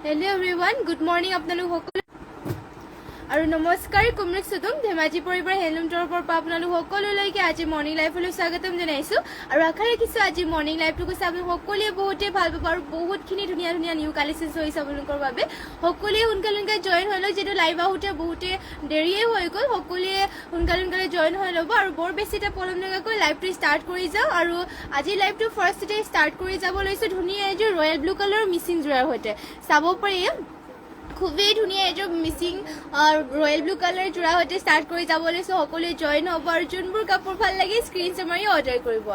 Hello everyone, good morning আপোনালোক সকলো আৰু নমস্কাৰ কুমৰিক সুদম ধেমাজি পৰিবাৰ হেলুম টৰপৰ পৰা আপোনালোক সকলোলৈকে আজি মৰ্নিং লাইফলৈ স্বাগতম জনাইছো আৰু আশা ৰাখিছো আজি মৰ্নিং লাইফটো কৈছে আপোনালোক সকলোৱে বহুতে ভাল পাব আৰু বহুতখিনি ধুনীয়া ধুনীয়া নিউ কালেকশ্যন হৈছে আপোনালোকৰ বাবে সকলোৱে সোনকালে জয়েন হৈ লওক যেটো লাইভ আহোতে বহুতে দেৰিয়ে হৈ গ'ল সকলোৱে সোনকালে জয়েন হৈ ল'ব আৰু বৰ বেছিটা পলম নকৰাকৈ লাইভটো ষ্টাৰ্ট কৰি যাওঁ আৰু আজি লাইভটো ফাৰ্ষ্টতে ষ্টাৰ্ট কৰি যাব লৈছো ধুনীয়া এযোৰ ৰয়েল ব্লু কালাৰৰ মিচিং জোৰাৰ সৈতে চাব পাৰি খুবেই ধুনীয়া এযোৰ মিচিং ৰয়েল ব্লু কালাৰ জোৰা সৈতে ষ্টাৰ্ট কৰি যাব লৈছো সকলোৱে জয়েন হ'ব আৰু যোনবোৰ কাপোৰ ভাল লাগে স্ক্ৰীনশ্বট মাৰি অৰ্ডাৰ কৰিব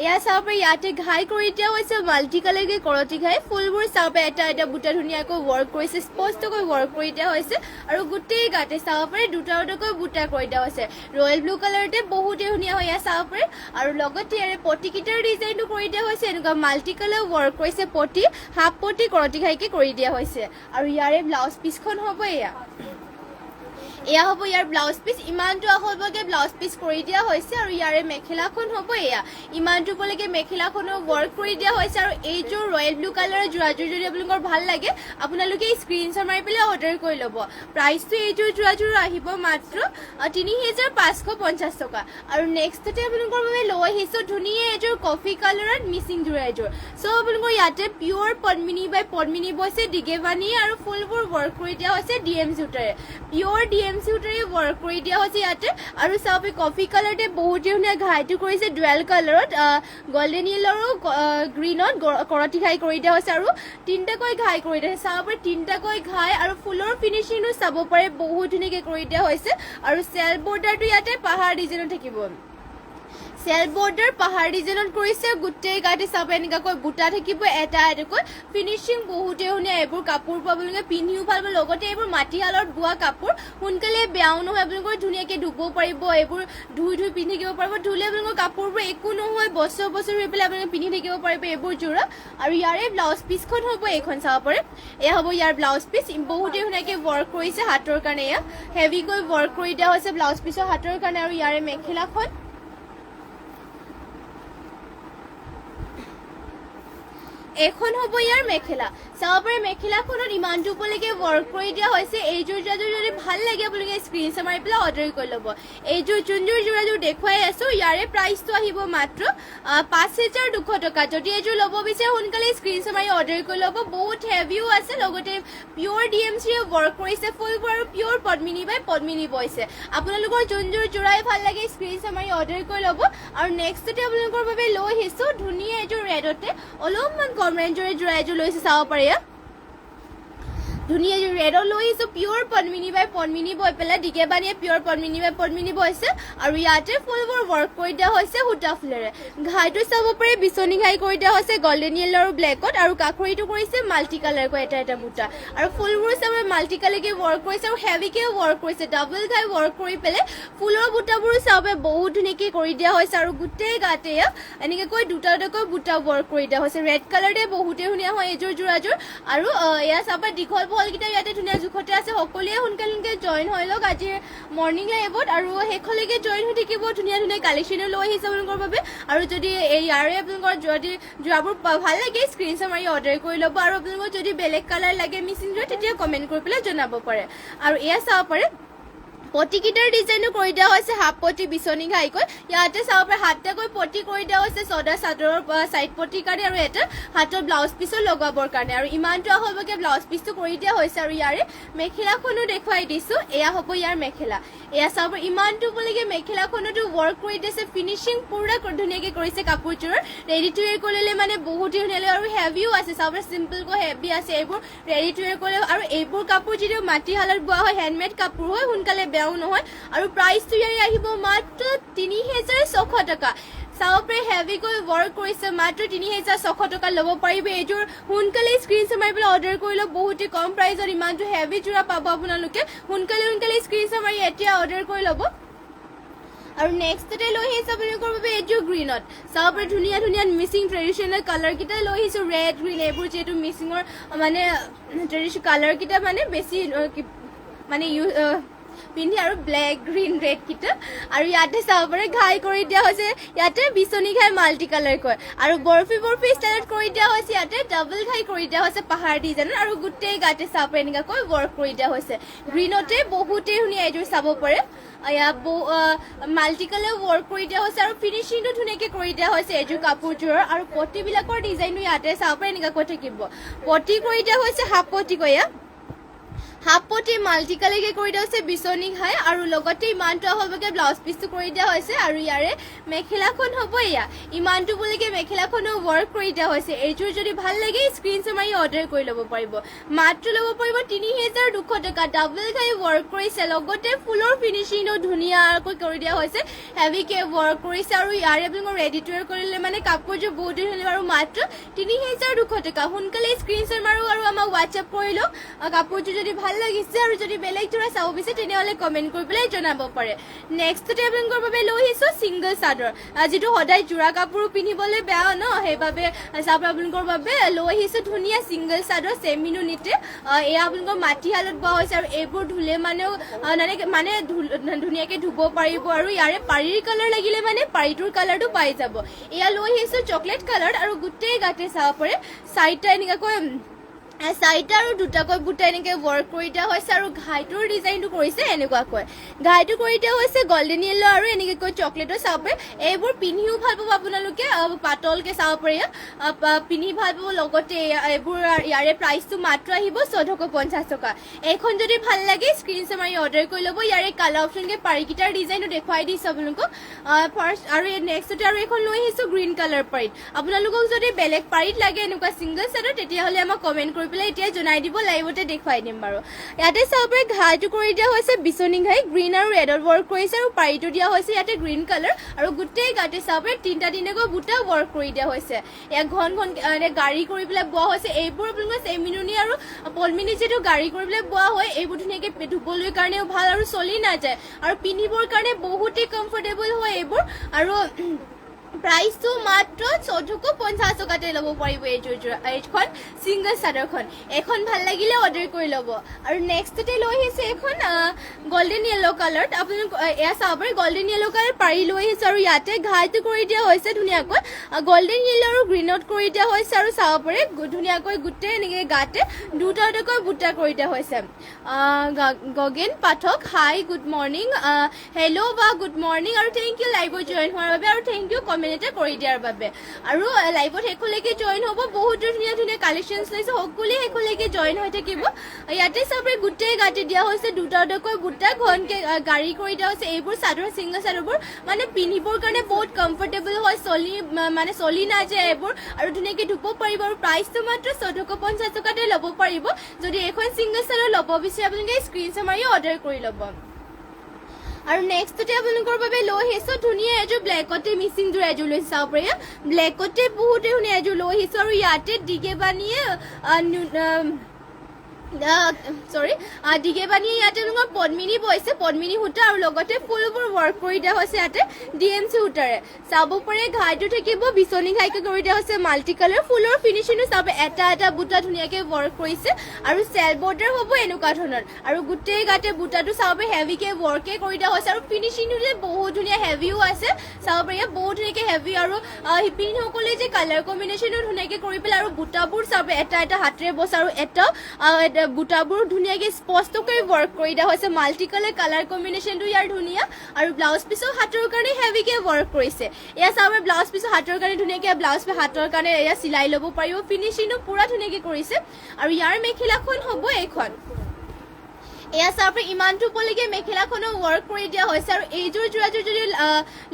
এয়া চাব পাৰি ইয়াতে ঘাই কৰি দিয়া হৈছে মাল্টি কালাৰকে কৰতি ঘাই ফুলবোৰ চাব পাৰি এটা এটা বুটা ধুনীয়াকৈ ৱৰ্ক কৰিছে স্পষ্টকৈ ৱৰ্ক কৰি দিয়া হৈছে আৰু গোটেই গাতে চাব পাৰি দুটা দুটাকৈ বুটা কৰি দিয়া হৈছে ৰয়েল ব্লু কালাৰতে বহুতে ধুনীয়া হয় এয়া চাব পাৰি আৰু লগতে ইয়াৰে পটিকেইটাৰ ডিজাইনটো কৰি দিয়া হৈছে এনেকুৱা মাল্টি কালাৰ ৱৰ্ক কৰিছে পটি হাফ পটি কৰতি ঘাইকে কৰি দিয়া হৈছে আৰু ইয়াৰে ব্লাউজ পিছখন হ'ব এয়া হ'ব ইয়াৰ ব্লাউজ পিচ ইমানটো আহলভাগে ব্লাউজ পিচ কৰি দিয়া হৈছে আৰু ইয়াৰে মেখেলাখন হ'ব এয়া ইমানটো বলৈকে মেখেলাখনো ৱৰ্ক কৰি দিয়া হৈছে আৰু এইযোৰ ৰয়েল ব্লু কালাৰৰ জোৰাযোৰ যদি আপোনালোকৰ ভাল লাগে আপোনালোকে স্ক্ৰীনশ্বট মাৰি পেলাই অৰ্ডাৰ কৰি ল'ব প্ৰাইচটো এইযোৰ জোৰাযোৰ আহিব মাত্ৰ ৩৫৫০ টকা আৰু নেক্সটতে আপোনালোকৰ বাবে লৈ আহিছোঁ ধুনীয়া এযোৰ কফি কালাৰত মিচিং জোৰা এযোৰ চ' আপোনালোকৰ ইয়াতে পিয়ৰ পদ্মিনী বাই পদ্মিনী বৈছে ডিগেবানী আৰু ফুলবোৰ ৱৰ্ক কৰি দিয়া হৈছে ডিএম জোতাৰে পিয়ৰ ডিএম চুটাৰে ৱৰ্ক কৰি দিয়া হৈছে ইয়াতে আৰু চাব কফি কালাৰতে বহুত ধুনীয়া ঘাইটো কৰিছে ডুৱেল কালাৰত গল্ডেন য়েলো আৰু গ্ৰীণত কৰতি ঘাই কৰি দিয়া হৈছে আৰু তিনিটাকৈ ঘাই কৰি দিয়া হৈছে চাব পাৰে তিনিটাকৈ ঘাই আৰু ফুলৰ ফিনিচিংটো চাব পাৰে বহুত ধুনীয়াকৈ কৰি দিয়া হৈছে আৰু চেল বৰ্ডাৰটো ইয়াতে পাহাৰ ডিজাইনত থাকিব চেল বৰ্ডাৰ পাহাৰ ডিজাইনত কৰিছে গোটেই গাতে চাব এনেকুৱাকৈ বুটা থাকিব এটা এটাকৈ ফিনিচিং বহুতে ধুনীয়া এইবোৰ কাপোৰ আপোনালোকে পিন্ধিও ভাল পাব লগতে এইবোৰ মাটিশালত বোৱা কাপোৰ সোনকালে বেয়াও নহয় আপোনালোকৰ ধুনীয়াকৈ ধুব পাৰিব এইবোৰ ধুই পিন্ধি থাকিব পাৰিব ধুলে আপোনালোকৰ কাপোৰবোৰ একো নহয় বছৰ হৈ পেলাই আপোনালোকে পিন্ধি থাকিব পাৰিব এইবোৰ জোৰা আৰু ইয়াৰে ব্লাউজ পিচখন হ'ব এইখন চাব পাৰে এয়া হ'ব ইয়াৰ ব্লাউজ পিচ বহুতে ধুনীয়াকৈ ৱৰ্ক কৰিছে হাতৰ কাৰণে এয়া হেভিকৈ ৱৰ্ক কৰি দিয়া হৈছে ব্লাউজ পিচৰ হাতৰ কাৰণে আৰু ইয়াৰে মেখেলাখন এখন হ'ব ইয়াৰ মেখেলা চাব পাৰে মেখেলাখনত ইমানটো উপলৈকে ৱৰ্ক কৰি দিয়া হৈছে এইযোৰ জোৰাযোৰ যদি ভাল লাগে আপোনালোকে স্ক্ৰীনশ্বট মাৰি পেলাই অৰ্ডাৰ কৰি ল'ব এইযোৰ যোনযোৰ জোৰাযোৰ দেখুৱাই আছো ইয়াৰে প্ৰাইচটো আহিব মাত্ৰ ৫,২০০ টকা যদি এইযোৰ ল'ব বিচাৰে সোনকালে স্ক্ৰীনশ্বট মাৰি অৰ্ডাৰ কৰি ল'ব বহুত হেভিও আছে লগতে পিয়ৰ ডিএমচিৰে ৱৰ্ক কৰিছে ফুলবোৰ আৰু পিয়ৰ পদ্মিনী বাই পদ্মিনী বৈছে আপোনালোকৰ যোনযোৰ জোৰাই ভাল লাগে স্ক্ৰীনশ্বট মাৰি অৰ্ডাৰ কৰি ল'ব আৰু নেক্সটতে আপোনালোকৰ বাবে লৈ আহিছোঁ ধুনীয়া এযোৰ ৰেডতে অলপমান কম ৰেঞ্জৰে জোৰা এযোৰ লৈছে চাব পাৰে ধুনীয়া এযোৰ ৰেডৰ লৈ আহিছোঁ পিয়ৰ পদ্মিনী বাই পদ্মিনী বৈ পেলাই ডিগেবানীয়ে পিয়ৰ পদ্মিনী বাই পদ্মিনী বৈছে আৰু ইয়াতে ফুলবোৰ ৱৰ্ক কৰি দিয়া হৈছে সূতা ফুলেৰে ঘাইটো চাব পাৰে বিচনী ঘাই কৰি দিয়া হৈছে গল্ডেন য়েলো আৰু ব্লেকত আৰু কাষৰীটো কৰিছে মাল্টি কালাৰকৈ এটা এটা বুটা আৰু ফুলবোৰ চাব মাল্টি কালাৰকে ৱৰ্ক কৰিছে আৰু হেভিকে ৱৰ্ক কৰিছে ডাবল ঘাই ৱৰ্ক কৰি পেলাই ফুলৰ বুটাবোৰ চাব বহুত ধুনীয়াকৈ কৰি দিয়া হৈছে আৰু গোটেই গাতে এনেকৈ দুটা দুটাকৈ বুটা ৱৰ্ক কৰি দিয়া হৈছে ৰেড কালাৰতে বহুতে ধুনীয়া হয় এইযোৰ জোৰাযোৰ আৰু এয়া চাব দীঘল বলকেইটা ইয়াতে ধুনীয়া জোখতে আছে সকলোৱে সোনকালে জইন হৈ লওক আজিৰ মৰ্নিং লাইভত আৰু শেষলৈকে জইন হৈ থাকিব ধুনীয়া ধুনীয়া কালেকশ্যনো লৈ আহিছে আপোনালোকৰ বাবে আৰু যদি ইয়াৰে আপোনালোকৰ যদি জোৰাবোৰ ভাল লাগে স্ক্ৰীনশ্বট মাৰি অৰ্ডাৰ কৰি ল'ব আৰু আপোনালোকৰ যদি বেলেগ কালাৰ লাগে মিচিং জোৰা তেতিয়া কমেণ্ট কৰি পেলাই জনাব পাৰে আৰু এয়া চাব পাৰে পটিকেইটাৰ ডিজাইনো কৰি দিয়া হৈছে হাফ পটি বিচনী ঘাইকৈ ইয়াতে চাব পাৰে হাতটাকৈ পটি কৰি দিয়া হৈছে চদা চাদৰৰ চাইড পটিৰ কাৰণে আৰু এটা হাতৰ ব্লাউজ পিচো লগাবৰ কাৰণে আৰু ইমানটো আহলভাগে ব্লাউজ পিচটো কৰি দিয়া হৈছে আৰু ইয়াৰে মেখেলাখনো দেখুৱাই দিছোঁ এয়া হ'ব ইয়াৰ মেখেলা এয়া চাব ইমানটো বলৈকে মেখেলাখনতো ৱৰ্ক কৰি দিছে ফিনিচিং পুৰা ধুনীয়াকৈ কৰিছে কাপোৰযোৰৰ ৰেডি টু ৱেৰ কৰিলে মানে বহুত ধুনীয়া আৰু হেভিও আছে চাব চিম্পলকৈ হেভি আছে এইবোৰ ৰেডি টু ৱেৰ কৰিলে আৰু এইবোৰ কাপোৰ যিটো মাটিশালত বোৱা হয় হেণ্ডমেড কাপোৰ হয় সোনকালে বেয়াও নহয় আৰু প্ৰাইচটো ইয়াৰে আহিব মাত্ৰ ৩,৬০০ টকা চাব পাৰে হেভিকৈ ৱৰ্ক কৰিছে মাত্ৰ ৩,৬০০ টকা ল'ব পাৰিব এইযোৰ সোনকালে স্ক্ৰীনশ্বট মাৰি পেলাই অৰ্ডাৰ কৰি লওক বহুতে কম প্ৰাইচত ইমানটো হেভি জোৰা পাব আপোনালোকে সোনকালে স্ক্ৰীনশ্বট মাৰি এতিয়া অৰ্ডাৰ কৰি ল'ব আৰু নেক্সটতে লৈ আহিছোঁ আপোনালোকৰ বাবে এইযোৰ গ্ৰীণত চাব পাৰে ধুনীয়া ধুনীয়া মিচিং ট্ৰেডিশ্যনেল কালাৰকেইটা লৈ আহিছোঁ ৰেড গ্ৰীণ এইবোৰ যিহেতু মিচিঙৰ মানে ট্ৰেডিশ্যনেল কালাৰকেইটা মানে বেছি মানে পিন্ধি আৰু ব্লেক গ্ৰীণ ৰেড কিটা আৰু ইয়াতে চাব পাৰে ঘাই কৰি দিয়া হৈছে ইয়াতে বিচনী ঘাই মাল্টি কালাৰ কয় আৰু বৰফি ষ্টাইলত কৰি দিয়া হৈছে ইয়াতে ডাবল ঘাই কৰি দিয়া হৈছে পাহাৰ ডিজাইনৰ আৰু গোটেই গাতে চাব পাৰে এনেকুৱাকৈ ৱৰ্ক কৰি দিয়া হৈছে গ্ৰীণতে বহুতেই ধুনীয়া এইযোৰ চাব পাৰে মাল্টি কালাৰ ৱৰ্ক কৰি দিয়া হৈছে আৰু ফিনিচিংটো ধুনীয়াকৈ কৰি দিয়া হৈছে এইযোৰ কাপোৰযোৰৰ আৰু পটিবিলাকৰ ডিজাইনো ইয়াতে চাব পাৰে এনেকুৱাকৈ থাকিব পটি কৰি দিয়া হৈছে হাফ পটি কয়া হাফ পটি মাল্টি কালাৰকে কৰি দিয়া হৈছে বিচনী ঘাই আৰু লগতে ইমানটো হ'বকে ব্লাউজ পিচটো কৰি দিয়া হৈছে আৰু ইয়াৰে মেখেলাখন হ'ব এয়া ইমানটো বুলিকে মেখেলাখনো ৱৰ্ক কৰি দিয়া হৈছে এইযোৰ যদি ভাল লাগে স্ক্ৰীনশ্বট মাৰি অৰ্ডাৰ কৰি ল'ব পাৰিব মাত্ৰ ল'ব পাৰিব ৩,২০০ টকা ডাবল ঘাই ৱৰ্ক কৰিছে লগতে ফুলৰ ফিনিচিংটো ধুনীয়াকৈ কৰি দিয়া হৈছে হেভিকে ৱৰ্ক কৰিছে আৰু ইয়াৰে আপোনালোকৰ ৰেডি টু ৱেৰ কৰিলে মানে কাপোৰযোৰ বহুত দিন হ'লে আৰু মাত্ৰ ৩,২০০ টকা সোনকালে স্ক্ৰীনশ্বট মাৰো আৰু আমাক হোৱাটছএপ কৰি লওক কাপোৰযোৰ যদি ভাল লাগিছে আৰু যদি বেলেগ ধৰা চাব বিচাৰে তেনেহ'লে কমেণ্ট কৰি পেলাই জনাব পাৰে নেক্সটতে আপোনালোকৰ বাবে লৈ আহিছোঁ ছিংগল চাদৰ যিটো সদায় যোৰা কাপোৰ পিন্ধিবলৈ বেয়া ন সেইবাবে চাব আপোনালোকৰ বাবে লৈ আহিছোঁ ধুনীয়া ছিংগল চাদৰ চেমিনো নিতে এয়া আপোনালোকৰ মাটিশালত বোৱা হৈছে আৰু এইবোৰ ধুলে মানে ধুনীয়াকৈ ধুব পাৰিব আৰু ইয়াৰে পাৰিৰ কালাৰ লাগিলে মানে পাৰিটোৰ কালাৰটো পাই যাব এয়া লৈ আহিছোঁ চকলেট কালাৰ আৰু গোটেই গাতে চাব পাৰে চাৰিটা এনেকুৱাকৈ চাৰিটা আৰু দুটাকৈ বুটা এনেকৈ ৱৰ্ক কৰি দিয়া হৈছে আৰু ঘাইটোৰ ডিজাইনটো কৰিছে এনেকুৱাকৈ ঘাইটো কৰি দিয়া হৈছে গল্ডেন য়েল্লো আৰু এনেকৈ চকলেটৰ চাব পাৰে এইবোৰ পিন্ধিও ভাল পাব আপোনালোকে পাতলকৈ চাব পাৰে পিন্ধি ভাল পাব লগতে এইবোৰ ইয়াৰে প্ৰাইচটো মাত্ৰ আহিব ১৪৫০ টকা এইখন যদি ভাল লাগে স্ক্ৰীনশ্বট মাৰি অৰ্ডাৰ কৰি ল'ব ইয়াৰে কালাৰ অপশ্যনকৈ পাৰিকেইটাৰ ডিজাইনটো দেখুৱাই দিছোঁ আপোনালোকক ফাৰ্ষ্ট আৰু নেক্সটতে আৰু এইখন লৈ আহিছোঁ গ্ৰীণ কালাৰ পাৰিত আপোনালোকক যদি বেলেগ পাৰিত লাগে এনেকুৱা ছিংগল চাদৰ তেতিয়াহ'লে আমাক কমেণ্ট কৰি পেলাই এতিয়া জনাই দিব লাইভতে দেখুৱাই দিম বাৰু ইয়াতে চাব পাৰে ঘাইটো কৰি দিয়া হৈছে বিচনী ঘাই গ্ৰীণ আৰু ৰেডত ৱৰ্ক কৰিছে আৰু পাৰিটো দিয়া হৈছে ইয়াতে গ্ৰীণ কালাৰ আৰু গোটেই গাতে চাব পাৰে তিনিটাকৈ বুটা ৱৰ্ক কৰি দিয়া হৈছে ইয়াক ঘন গাড়ী কৰি পেলাই বোৱা হৈছে এইবোৰ আপোনালোকৰ চেমিনুনি আৰু পলমিনি যিটো গাড়ী কৰি পেলাই বোৱা হয় এইবোৰ ধুনীয়াকৈ ধুবলৈ কাৰণেও ভাল আৰু চলি নাযায় আৰু পিন্ধিবৰ কাৰণে বহুতেই কমফৰ্টেবল হয় এইবোৰ আৰু প্ৰাইচটো মাত্ৰ ১৪৫০ টকাতে ল'ব পাৰিব এইখন ছিংগল চাদৰখন এখন ভাল লাগিলে অৰ্ডাৰ কৰি ল'ব আৰু নেক্সটতে লৈ আহিছে এখন গল্ডেন য়েল্লো কালাৰত আপোনালোক এয়া চাব পাৰে গল্ডেন য়েল্লো কালাৰ পাৰি লৈ আহিছে আৰু ইয়াতে ঘাইটো কৰি দিয়া হৈছে ধুনীয়াকৈ গল্ডেন য়েল্লো আৰু গ্ৰীণত কৰি দিয়া হৈছে আৰু চাব পাৰে ধুনীয়াকৈ গোটেই এনেকৈ গাতে দুটাকৈ বুটা কৰি দিয়া হৈছে গগেন পাঠক হাই গুড মৰ্ণিং হেল্ল' বা গুড মৰ্ণিং আৰু থেংক ইউ লাইভত জইন হোৱাৰ বাবে আৰু থেংক ইউ কমেণ্ট এটা কৰি দিয়াৰ বাবে আৰু লাইভত শেষলৈকে জইন হ'ব বহুত ধুনীয়া ধুনীয়া কালেকশ্যনছ লৈছে সকলোৱে শেষলৈকে জইন হৈ থাকিব ইয়াতে চাবৰে গোটেই গাঁঠি দিয়া হৈছে দুটাকৈ বুটা ঘনকৈ গাড়ী কৰি দিয়া হৈছে এইবোৰ চাদৰ ছিংগল চাদৰবোৰ মানে পিন্ধিবৰ কাৰণে বহুত কমফৰ্টেবল হয় চলি নাযায় এইবোৰ আৰু ধুনীয়াকৈ ধুব পাৰিব আৰু প্ৰাইচটো মাত্ৰ ১৪৫০ টকাতে ল'ব পাৰিব যদি এখন ছিংগল চাদৰ ল'ব বিচাৰে আপোনালোকে স্ক্ৰীনশ্বট মাৰি অৰ্ডাৰ কৰি ল'ব আৰু নেক্সটতে আপোনালোকৰ বাবে লৈ আহিছোঁ ধুনীয়া এযোৰ ব্লেকতে মিচিংযোৰ এযোৰ লৈ চাব পাৰে ব্লেকতে বহুতেই ধুনীয়া এযোৰ লৈ আহিছোঁ আৰু ইয়াতে দিগে বানিয়ে দিগে বানিয়ে ইয়াতে আপোনালোকৰ পদ্মিনী বৈছে পদ্মিনী সূতা আৰু লগতে ফুলবোৰ ৱৰ্ক কৰি দিয়া হৈছে ইয়াতে DMC সূতাৰে চাব পাৰে ঘাইটো থাকিব বিচনী ঘাইকৈ কৰি দিয়া হৈছে মাল্টি কালাৰ ফুলৰ ফিনিচিংটো চাব এটা বুটা ধুনীয়াকৈ ৱৰ্ক কৰিছে আৰু চেল বৰ্ডাৰ হ'ব এনেকুৱা ধৰণৰ আৰু গোটেই গাতে বুটাটো চাব পাৰে হেভিকৈ ৱৰ্কে কৰি দিয়া হৈছে আৰু ফিনিচিংটো যে বহুত ধুনীয়া হেভিও আছে চাব পাৰে বহুত ধুনীয়াকৈ হেভি আৰু শিপিনীসকলে যে কালাৰ কম্বিনেশ্যনো ধুনীয়াকৈ কৰি পেলাই আৰু বুটাবোৰ চাব এটা হাতেৰে বচা আৰু এটা বুটাবোৰ ধুনীয়াকৈ স্পষ্টকৈ ৱৰ্ক কৰি দিয়া হৈছে মাল্টি কালাৰ কম্বিনেশ্যনটো ইয়াৰ ধুনীয়া আৰু ব্লাউজ পিছো হাতৰ কাৰণে হেভিকৈ ৱৰ্ক কৰিছে এয়া চাব ব্লাউজ পিছো হাতৰ কাৰণে ধুনীয়াকৈ ব্লাউজ হাতৰ কাৰণে এয়া চিলাই ল'ব পাৰিব ফিনিচিংটো পুৰা ধুনীয়াকৈ কৰিছে আৰু ইয়াৰ মেখেলাখন হ'ব এইখন এয়া চাব ইমানটো উপলৈকে মেখেলাখনো ৱৰ্ক কৰি দিয়া হৈছে আৰু এইযোৰ যোৰাযোৰ যদি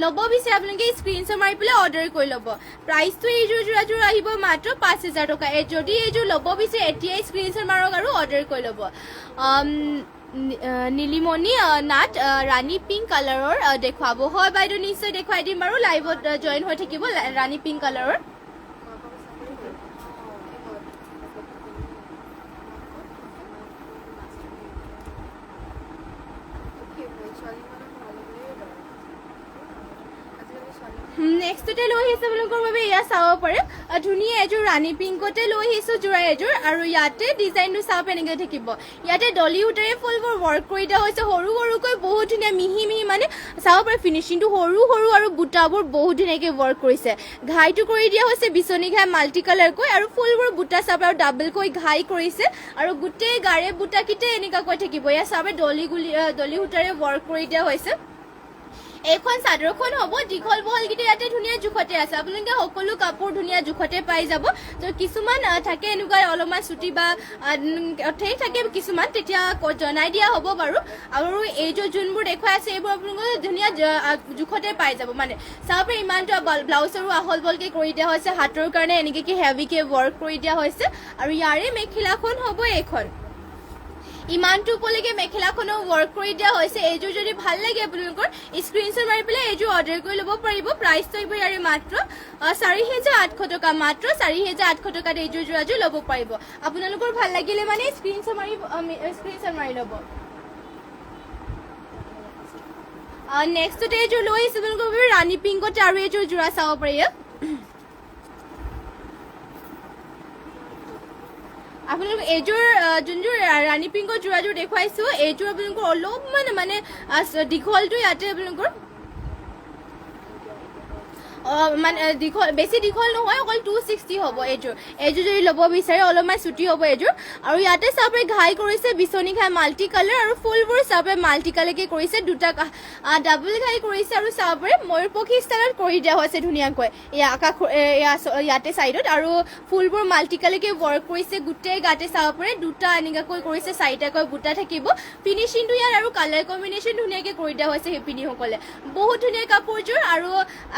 ল'ব বিচাৰে আপোনালোকে স্ক্ৰীনশ্বট মাৰি পেলাই অৰ্ডাৰ কৰি ল'ব প্ৰাইচটো এইযোৰ যোৰাযোৰ আহিব মাত্ৰ ৫,০০০ টকা যদি এইযোৰ ল'ব বিচাৰে এতিয়াই স্ক্ৰীনশ্বট মাৰক আৰু অৰ্ডাৰ কৰি ল'ব নীলিমণি নাট ৰাণী পিংক কালাৰৰ দেখুৱাব হয় বাইদেউ নিশ্চয় দেখুৱাই দিম বাৰু লাইভত জইন হৈ থাকিব ৰাণী পিংক কালাৰৰ নেক্সটতে লৈ আহিছে আপোনালোকৰ বাবে এয়া চাব পাৰে ধুনীয়া এযোৰ ৰাণী পিংকতে লৈ আহিছোঁ যোৰা এযোৰ আৰু ইয়াতে ডিজাইনটো চাব এনেকৈ থাকিব ইয়াতে ডলি সূতাৰে ফুলবোৰ ৱৰ্ক কৰি দিয়া হৈছে সৰু সৰুকৈ বহুত ধুনীয়া মিহি মিহি মানে চাব পাৰে ফিনিচিংটো সৰু সৰু আৰু বুটাবোৰ বহুত ধুনীয়াকৈ ৱৰ্ক কৰিছে ঘাইটো কৰি দিয়া হৈছে বিচনী ঘাই মাল্টি কালাৰকৈ আৰু ফুলবোৰ বুটা চাব আৰু ডাবলকৈ ঘাই কৰিছে আৰু গোটেই গাৰে বুটাকেইটা এনেকুৱাকৈ থাকিব এয়া চাব ডলি সূতাৰে ৱৰ্ক কৰি দিয়া হৈছে এইখন চাদৰখন হ'ব দীঘল বহলকেইটা ইয়াতে ধুনীয়া জোখতে আছে আপোনালোকে সকলো কাপোৰ ধুনীয়া জোখতে পাই যাব তো কিছুমান থাকে এনেকুৱা অলপমান চুটি বা থাকে কিছুমান তেতিয়া জনাই দিয়া হ'ব বাৰু আৰু এই যোনবোৰ দেখুৱাই আছে এইবোৰ আপোনালোকে ধুনীয়া জোখতে পাই যাব মানে চাব ইমানটো ব্লাউজৰো আহল বহলকৈ কৰি দিয়া হৈছে হাতৰ কাৰণে এনেকৈ হেভিকৈ ৱৰ্ক কৰি দিয়া হৈছে আৰু ইয়াৰে মেখেলাখন হ'ব এইখন ইমানটো উপলৈকে মেখেলাখনো ৱৰ্ক কৰি দিয়া হৈছে এইযোৰ যদি ভাল লাগে আপোনালোকৰ স্ক্ৰীনশ্বট মাৰি পেলাই এইযোৰ অৰ্ডাৰ কৰি ল'ব পাৰিব প্ৰাইচটো এইবোৰ ইয়াৰে মাত্ৰ 4,800 টকা মাত্ৰ 4,800 টকাত এইযোৰ যোৰাযোৰ ল'ব পাৰিব আপোনালোকৰ ভাল লাগিলে মানে স্ক্ৰীনশ্বট মাৰি ল'ব নেক্সটতে এইযোৰ লৈ আহিছোঁ আপোনালোকৰ ৰাণী পিংকতে আৰু এইযোৰ যোৰা চাব পাৰি আপোনালোক এইযোৰ যোনযোৰ ৰাণী পিংকৰ যোৰাযোৰ দেখুৱাইছোঁ এইযোৰ আপোনালোকৰ অলপমান মানে দীঘলটো ইয়াতে আপোনালোকৰ মানে দীঘল বেছি দীঘল নহয় অকল 260 হ'ব এইযোৰ যদি ল'ব বিচাৰে অলপমান চুটি হ'ব এইযোৰ আৰু ইয়াতে চাব ঘাই কৰিছে বিচনী ঘাই মাল্টি কালাৰ আৰু ফুলবোৰ চাব মাল্টি কালাৰকৈ কৰিছে দুটা ডাবল ঘাই কৰিছে আৰু চাব ময়ূৰপক্ষী ষ্টাইলত কৰি দিয়া হৈছে ধুনীয়াকৈ ইয়াতে চাইডত আৰু ফুলবোৰ মাল্টি কালাৰকৈ ৱৰ্ক কৰিছে গোটেই গাতে চাব পাৰে দুটা এনেকুৱাকৈ কৰিছে চাৰিটাকৈ বুটা থাকিব ফিনিচিংটো ইয়াৰ আৰু কালাৰ কম্বিনেশ্যন ধুনীয়াকৈ কৰি দিয়া হৈছে শিপিনীসকলে বহুত ধুনীয়া কাপোৰযোৰ আৰু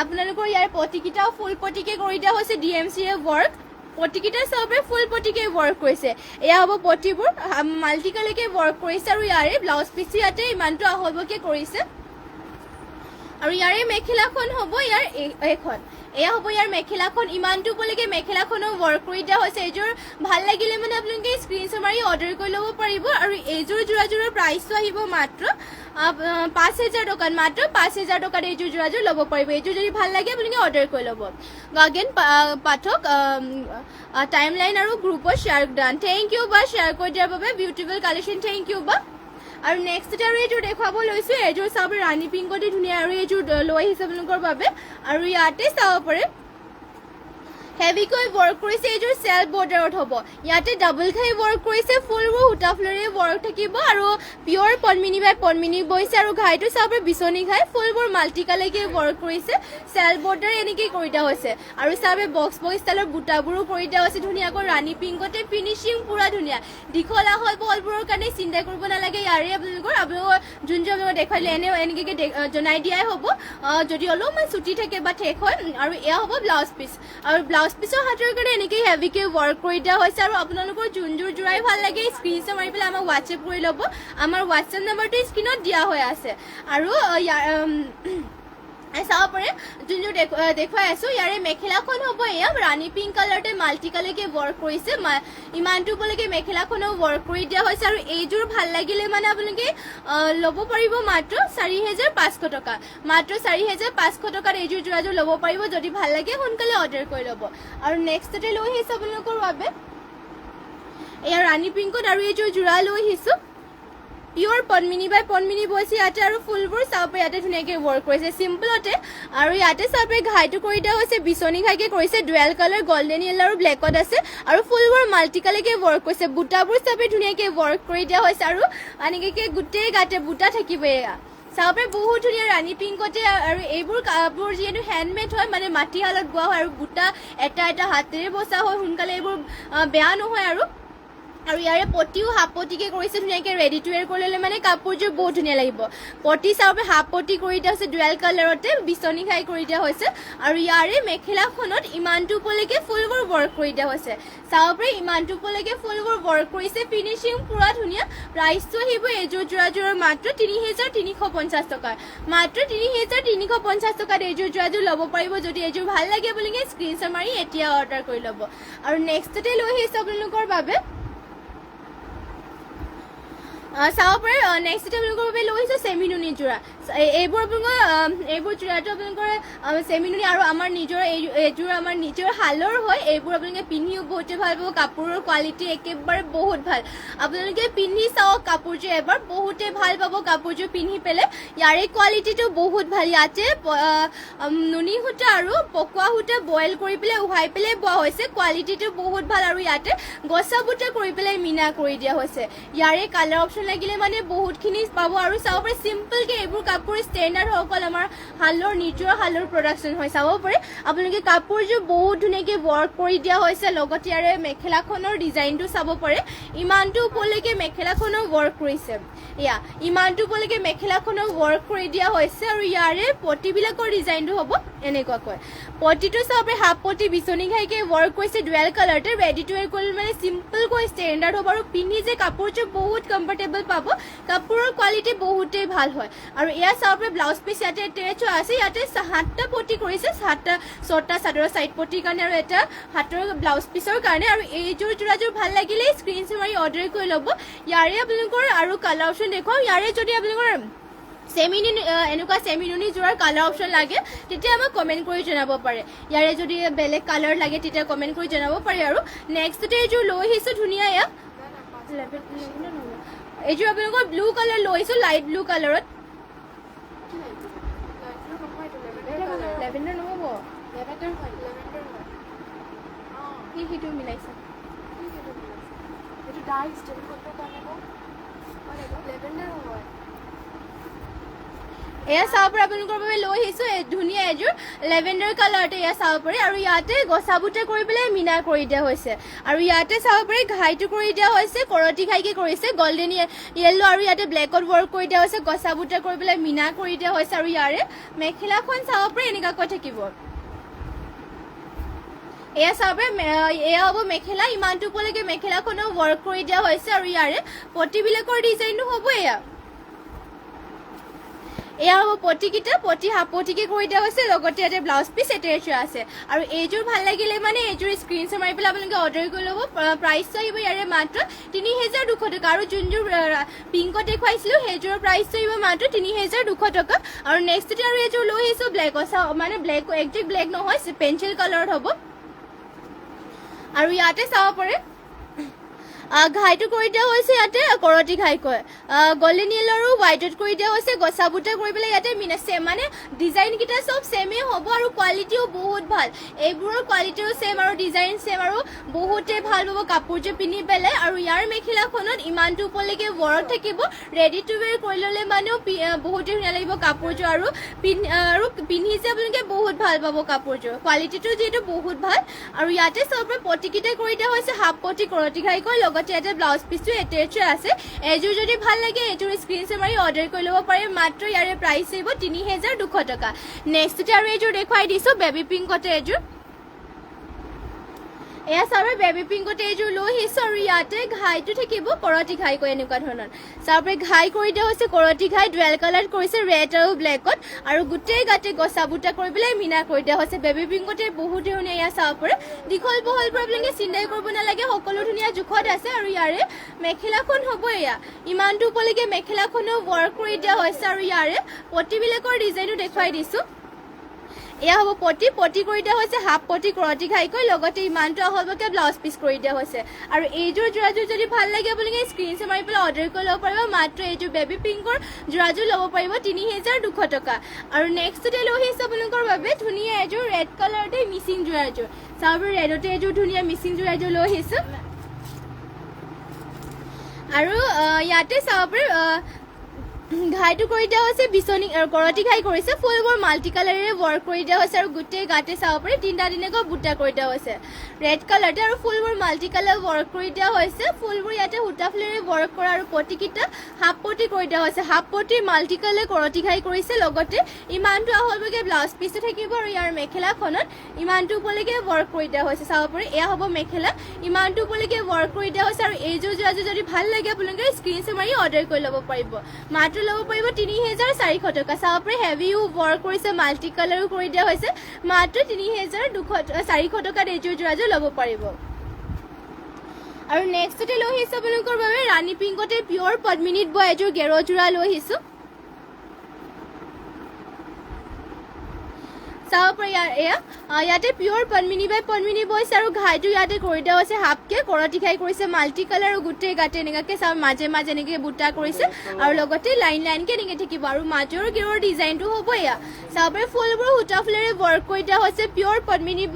আপোনালোকৰ ইয়াৰ পটিকেইটাও ফুল পটিকে কৰি দিয়া হৈছে DMCৰে ৱৰ্ক পটিকেইটা চবে ফুল পটিকে ৱৰ্ক কৰিছে এয়া হ'ব পটিবোৰ মাল্টি কালাৰকৈ ৱৰ্ক কৰিছে আৰু ইয়াৰে ব্লাউজ পিচ ইয়াতে ইমানটো আহলকৈ কৰিছে আৰু ইয়াৰে মেখেলাখন হ'ব ইয়াৰ এইখন এয়া হ'ব ইয়াৰ মেখেলাখন ইমানটো উপলৈকে মেখেলাখনো ৱৰ্ক কৰি দিয়া হৈছে এইযোৰ ভাল লাগিলে মানে আপোনালোকে স্ক্ৰীনশ্বট মাৰি অৰ্ডাৰ কৰি ল'ব পাৰিব আৰু এইযোৰ যোৰাযোৰৰ প্ৰাইচটো আহিব মাত্ৰ 5,000 টকাত মাত্ৰ 5,000 টকাত এইযোৰ যোৰাযোৰ ল'ব পাৰিব এইযোৰ যদি ভাল লাগে আপোনালোকে অৰ্ডাৰ কৰি ল'ব গাগেন পাঠক টাইম লাইন আৰু গ্ৰুপত শ্বেয়াৰ ডান থেংক ইউ বা শ্বেয়াৰ কৰি দিয়াৰ বাবে বিউটিফুল কালেকশ্যন থেংক ইউ বা আৰু নেক্সট আৰু এইযোৰ দেখুৱাব লৈছোঁ এইযোৰ চাব ৰাণী পিংকতে ধুনীয়া আৰু এইযোৰ লৈ আহিছে আপোনালোকৰ বাবে আৰু ইয়াতে চাব পাৰে হেভিকৈ ৱৰ্ক কৰিছে এইযোৰ চেল্ফ বৰ্ডাৰত হ'ব ইয়াতে ডাবল ঘাই ৱৰ্ক কৰিছে ফুলবোৰ সূতা ফুলেৰে ৱৰ্ক থাকিব আৰু পিয়ৰ পদ্মিনী বাই পদ্মিনী বৈছে আৰু ঘাইটো চাব বিচনী ঘাই ফুলবোৰ মাল্টি কালাৰকৈ ৱৰ্ক কৰিছে চেল্ফ বৰ্ডাৰ এনেকৈ কৰি দিয়া হৈছে আৰু চাব বক্স ষ্টাইলৰ বুটাবোৰো কৰি দিয়া হৈছে ধুনীয়াকৈ ৰাণী পিংকতে ফিনিচিং পুৰা ধুনীয়া দীঘল আহল বহলবোৰৰ কাৰণে চিন্তা কৰিব নালাগে ইয়াৰে আপোনালোকৰ যোনযোৰ আপোনালোকৰ দেখুৱালে এনেকৈ জনাই দিয়াই হ'ব যদি অলপমান চুটি থাকে বা ঠেক হয় আৰু এয়া হ'ব ব্লাউজ পিচ আৰু ব্লাউজ পিছৰ হাতৰ কাৰণে এনেকৈ হেভিকৈ ৱৰ্ক কৰি দিয়া হৈছে আৰু আপোনালোকৰ যোনযোৰ যোৰাই ভাল লাগে স্ক্ৰীনশ্বট মাৰি পেলাই আমাক হোৱাটছএপ কৰি ল'ব আমাৰ হোৱাটছএপ নম্বৰটো স্ক্ৰীনত দিয়া হৈ আছে আৰু চাব পাৰে যোনযোৰ দেখুৱাই আছোঁ ইয়াৰে মেখেলাখন হ'ব এয়া ৰাণী পিংক কালাৰতে মাল্টি কালাৰকৈ ৱৰ্ক কৰিছে ইমানটো উপলৈকে মেখেলাখনো ৱৰ্ক কৰি দিয়া হৈছে আৰু এইযোৰ ভাল লাগিলে মানে আপোনালোকে ল'ব পাৰিব মাত্ৰ 4,500 টকা মাত্ৰ 4,500 টকাত এইযোৰ যোৰাযোৰ ল'ব পাৰিব যদি ভাল লাগে সোনকালে অৰ্ডাৰ কৰি ল'ব আৰু নেক্সটতে লৈ আহিছোঁ আপোনালোকৰ বাবে এয়া ৰাণী পিংকত আৰু এইযোৰ যোৰা লৈ আহিছোঁ পিয়ৰ পদ্মিনী বাই পদ্মিনী বৈছে ইয়াতে আৰু ফুলবোৰ চাব ইয়াতে ধুনীয়াকৈ ৱৰ্ক কৰিছে চিম্পলতে আৰু ইয়াতে চাব ঘাইটো কৰি দিয়া হৈছে বিচনী ঘাইকৈ কৰিছে ডুৱেল কালাৰ গল্ডেন য়েল্লো আৰু ব্লেকত আছে আৰু ফুলবোৰ মাল্টি কালাৰকৈ ৱৰ্ক কৰিছে বুটাবোৰ চাব ধুনীয়াকৈ ৱৰ্ক কৰি দিয়া হৈছে আৰু এনেকৈ গোটেই গাতে বুটা থাকিব এয়া চাব পাৰে বহুত ধুনীয়া ৰাণী পিংকতে আৰু এইবোৰ কাপোৰ যিহেতু হেণ্ডমেড হয় মানে মাটিশালত বোৱা হয় আৰু বুটা এটা এটা হাতেৰে বচা হয় সোনকালে এইবোৰ বেয়া নহয় আৰু ইয়াৰে পটিও হাফ পটিকে কৰিছে ধুনীয়াকৈ ৰেডি টু ৱেৰ কৰি ল'লে মানে কাপোৰযোৰ বহুত ধুনীয়া লাগিব পটি চাব হাফ পটি কৰি দিয়া হৈছে ডুৱেল কালাৰতে বিচনী ঘাই কৰি দিয়া হৈছে আৰু ইয়াৰে মেখেলাখনত ইমানটো উপলৈকে ফুলবোৰ ৱৰ্ক কৰি দিয়া হৈছে চাব পাৰে ইমানটো উপলৈকে ফুলবোৰ ৱৰ্ক কৰিছে ফিনিচিং পুৰা ধুনীয়া প্ৰাইচটো আহিব এইযোৰ যোৰাযোৰৰ মাত্ৰ 3,350 টকাৰ মাত্ৰ 3,350 টকাত এইযোৰ যোৰাযোৰ ল'ব পাৰিব যদি এইযোৰ ভাল লাগে আপোনালোকে স্ক্ৰীনশ্বট মাৰি এতিয়া অৰ্ডাৰ কৰি ল'ব আৰু নেক্সটতে লৈ আহিছোঁ আপোনালোকৰ বাবে চাব পাৰে নেক্সট আপোনালোকৰ বাবে লৈছোঁ চেমিনুনি যোৰা এইবোৰ আপোনালোকৰ এইবোৰ যোৰাটো আপোনালোকৰ চেমিনুনি আৰু আমাৰ নিজৰ এইযোৰ আমাৰ নিজৰ শালৰ হয় এইবোৰ আপোনালোকে পিন্ধিও বহুতে ভাল পাব কাপোৰৰ কোৱালিটি একেবাৰে বহুত ভাল আপোনালোকে পিন্ধি চাওক কাপোৰযোৰ এবাৰ বহুতে ভাল পাব কাপোৰযোৰ পিন্ধি পেলাই ইয়াৰে কোৱালিটিটো বহুত ভাল ইয়াতে নুনি সূতা আৰু পকোৱা সূতা বইল কৰি পেলাই উহাই পেলাই বোৱা হৈছে কোৱালিটিটো বহুত ভাল আৰু ইয়াতে গছা বুটা কৰি পেলাই মিনা কৰি দিয়া হৈছে ইয়াৰে কালাৰ অপশ্যন লাগিলে মানে বহুতখিনি পাব আৰু চাব পাৰে চিম্পলকে এইবোৰ কাপোৰ ষ্টেণ্ডাৰ্ড সকল আমাৰ শালৰ নিজৰ শালৰ প্ৰডাকশ্যন হয় চাব পাৰে আপোনালোকে কাপোৰযোৰ বহুত ধুনীয়াকৈ ৱৰ্ক কৰি দিয়া হৈছে লগতে ইয়াৰে মেখেলাখনৰ ডিজাইনটো চাব পাৰে ইমানটো ওপৰলৈকে মেখেলাখনৰ ৱৰ্ক কৰিছে এয়া ইমানটো ওপৰলৈকে মেখেলাখনৰ ৱৰ্ক কৰি দিয়া হৈছে আৰু ইয়াৰে পটিবিলাকৰ ডিজাইনটো হ'ব এনেকুৱাকৈ পটিটো চাব পাৰে হাফ পটি বিচনী ঘাইকৈ ৱৰ্ক কৰিছে ডুৱেল কালাৰতে ৰেডি টু ৱেৰ কৰি মানে চিম্পলকৈ ষ্টেণ্ডাৰ্ড হ'ব আৰু পিন্ধি যে কাপোৰযোৰ বহুত কমফৰ্টেবল পাব কাপোৰৰ কোৱালিটি বহুতেই ভাল হয় আৰু এয়া চাব পাৰে ব্লাউজ পিচ ইয়াতে এটেচ আছে ইয়াতে 7টা পটি কৰিছে 6টা চাদৰৰ চাইড পটিৰ কাৰণে আৰু এটা হাতৰ ব্লাউজ পিচৰ কাৰণে আৰু এইযোৰ যোৰাযোৰ ভাল লাগিলে স্ক্ৰীনশ্বট মাৰি অৰ্ডাৰ কৰি ল'ব ইয়াৰে আপোনালোকৰ আৰু কালাৰ অপশ্যন দেখুৱাম ইয়াৰে যদি আপোনালোকৰ এনেকুৱা চেমিনুনি যোৰাৰ কালাৰ অপশ্যন লাগে তেতিয়া আমাক কমেণ্ট কৰি জনাব পাৰে ইয়াৰে যদি বেলেগ কালাৰ লাগে তেতিয়া কমেণ্ট কৰি জনাব পাৰে আৰু নেক্সটতে এইযোৰ লৈ আহিছোঁ ধুনীয়া এয়া এইযোৰ আপোনালোকৰ ব্লু কালাৰ লৈছোঁ লাইট ব্লু কালাৰত লেভেণ্ডাৰ নহ'ব সিটো মিলাইছে এয়া চাব পাৰে আপোনালোকৰ বাবে লৈ আহিছোঁ ধুনীয়া এযোৰ লেভেণ্ডাৰ কালাৰতে এয়া চাব পাৰে আৰু ইয়াতে গছা বুটা কৰি পেলাই মিনা কৰি দিয়া হৈছে আৰু ইয়াতে চাব পাৰে ঘাইটো কৰি দিয়া হৈছে কৰতি ঘাইকে কৰিছে গল্ডেন য়েল্লো আৰু ইয়াতে ব্লেকত ৱৰ্ক কৰি দিয়া হৈছে গছা বুটা কৰি পেলাই মিনা কৰি দিয়া হৈছে আৰু ইয়াৰে মেখেলাখন চাব পাৰে এনেকুৱাকৈ থাকিব এয়া চাব এয়া হ'ব মেখেলা ইমানটো ওপৰলৈকে মেখেলাখনৰ ৱৰ্ক কৰি দিয়া হৈছে আৰু ইয়াৰে পটিবিলাকৰ ডিজাইনটো হ'ব এয়া হ'ব পটিকেইটা পটি হাফ পটিকে কৰি দিয়া হৈছে লগতে ইয়াতে ব্লাউজ পিচ এটেচ আছে আৰু এইযোৰ ভাল লাগিলে মানে এইযোৰ স্ক্ৰীনশ্বট মাৰি পেলাই আপোনালোকে অৰ্ডাৰ কৰি ল'ব প্ৰাইচটো আহিব ইয়াৰে মাত্ৰ 3200 টকা আৰু যোনযোৰ পিংকত দেখুৱাইছিলোঁ সেইযোৰৰ প্ৰাইচটো আহিব মাত্ৰ 3200 টকা আৰু নেক্সটতে আৰু এইযোৰ লৈ আহিছোঁ ব্লেক মানে ব্লেক একজেক্ট ব্লেক নহয় পেঞ্চিল কালাৰত হ'ব আৰু ইয়াতে চাব পাৰে ঘাইটো কৰি দিয়া হৈছে ইয়াতে কৰতি ঘাইকৈ গল্ডেন য়েল্লো আৰু হোৱাইটত কৰি দিয়া হৈছে গছা বুটা কৰি পেলাই ইয়াতে মিনাছে মানে ডিজাইনকেইটা চব ছেমেই হ'ব আৰু কোৱালিটিও বহুত ভাল এইবোৰৰ কোৱালিটিও ছেম আৰু ডিজাইন ছেম আৰু বহুতে ভাল পাব কাপোৰযোৰ পিন্ধি পেলাই আৰু ইয়াৰ মেখেলাখনত ইমানটো ওপৰলৈকে ৱৰ্ক থাকিব ৰেডি টু ৱেৰ কৰি ল'লে মানেও বহুতে ধুনীয়া লাগিব কাপোৰযোৰ আৰু পিন্ধিছে আপোনালোকে বহুত ভাল পাব কাপোৰযোৰ কোৱালিটিটো যিহেতু বহুত ভাল আৰু ইয়াতে চব পটিকেইটা কৰি দিয়া হৈছে হাফ পটি কৰতি ঘাইকৈ লগতে ইয়াতে ব্লাউজ পিচটো এটেচ আছে এইযোৰ যদি ভাল লাগে এইযোৰ স্ক্ৰীনশ্বট মাৰি অৰ্ডাৰ কৰি ল'ব পাৰে মাত্ৰ ইয়াৰে প্ৰাইচ আহিব 3200 টকা নেক্সটতে আৰু এইযোৰ দেখুৱাই দিছোঁ বেবী পিংকতে এইযোৰ এয়া চাব বেবী পিংকতে এইযোৰ লৈ আহিছোঁ আৰু ইয়াতে ঘাইটো থাকিব কৰতি ঘাইকৈ এনেকুৱা ধৰণৰ চাব ঘাই কৰি দিয়া হৈছে কৰতি ঘাই ডুৱেল কালাৰ কৰিছে ৰেড আৰু ব্লেকত আৰু গোটেই গাতে গছা বুটা কৰি পেলাই মিনা কৰি দিয়া হৈছে বেবী পিংকতে বহুত ধুনীয়া এয়া চাব পাৰে দীঘল বহল পৰা আপোনালোকে চিন্তাই কৰিব নালাগে সকলো ধুনীয়া জোখত আছে আৰু ইয়াৰে মেখেলাখন হ'ব এয়া ইমানটো ওপৰলৈকে মেখেলাখনো ৱৰ্ক কৰি দিয়া হৈছে আৰু ইয়াৰে পটিবিলাকৰ ডিজাইনো দেখুৱাই দিছোঁ এয়া হ'ব পটি কৰি দিয়া হৈছে হাফ পটি কৰতি ঘাইকৈ লগতে ইমানটো আহলকৈ ব্লাউজ পিচ কৰি দিয়া হৈছে আৰু এইযোৰ যোৰাযোৰ যদি ভাল লাগে আপোনালোকে স্ক্ৰীনশ্বট মাৰি পেলাই অৰ্ডাৰ কৰি ল'ব পাৰিব মাত্ৰ এইযোৰ বেবী পিংকৰ যোৰাযোৰ ল'ব পাৰিব 3200 টকা আৰু নেক্সটতে লৈ আহিছোঁ আপোনালোকৰ বাবে ধুনীয়া এযোৰ ৰেড কালাৰতে মিচিং যোৰাযোৰ চাব ৰেডতে এযোৰ ধুনীয়া মিচিং যোৰাযোৰ লৈ আহিছোঁ আৰু ইয়াতে চাব ঘাইটো কৰি দিয়া হৈছে বিচনী কৰতি ঘাই কৰিছে ফুলবোৰ মাল্টি কালাৰেৰে ৱৰ্ক কৰি দিয়া হৈছে আৰু গোটেই গাতে চাব পাৰি তিনিটা দিনেকৈ বুটা কৰি দিয়া হৈছে ৰেড কালাৰতে আৰু ফুলবোৰ মাল্টি কালাৰ ৱৰ্ক কৰি দিয়া হৈছে ফুলবোৰ ইয়াতে সূতা ফুলেৰে ৱৰ্ক কৰা আৰু পটিকেইটা হাফ পটি কৰি দিয়া হৈছে হাফ পটিৰ মাল্টি কালাৰ কৰতি ঘাই কৰিছে লগতে ইমানটো আহলকৈ ব্লাউজ পিচটো থাকিব আৰু ইয়াৰ মেখেলাখনত ইমানটো ওপৰলৈকে ৱৰ্ক কৰি দিয়া হৈছে চাব পাৰি এয়া হ'ব মেখেলা ইমানটো ওপৰলৈকে ৱৰ্ক কৰি দিয়া হৈছে আৰু এইযোৰ যোৰাযোৰ যদি ভাল লাগে আপোনালোকে স্ক্ৰীনশ্বট মাৰি অৰ্ডাৰ কৰি ল'ব পাৰিব মাত্ৰ ল'ব পাৰিব 3400 টকা চাব পাৰি হেভিও ৱৰ্ক কৰিছে মাল্টি কালাৰো কৰি দিয়া হৈছে মাত্ৰ 3200 400 টকাত এইযোৰ যোৰাযোৰ ল'ব পাৰিব আৰু নেক্সটতে লৈ আহিছোঁ আপোনালোকৰ বাবে ৰাণী পিংকতে পিয়ৰ পদ্মিনীত বয় এযোৰ গেৰযোৰা লৈ আহিছোঁ চাব পাৰি ইয়াতে পিয়ৰ পদ্মিনী বাই পদ্মিনী বৈছে আৰু ঘাইটো ইয়াতে কৰি দিয়া হৈছে হাফকে কৰতি ঘাই কৰিছে মাল্টি কালাৰ আৰু গোটেই গাতে এনেকুৱাকে চাব মাজে মাজে এনেকৈ বুটা কৰিছে আৰু লগতে লাইন লাইনকে এনেকৈ থাকিব আৰু মাজৰ গেৰৰ ডিজাইনটো হ'ব এয়া চাব পাৰি ফুলবোৰ সূতা ফুলেৰে ৱৰ্ক কৰি দিয়া হৈছে পিয়ৰ পদ্মিনী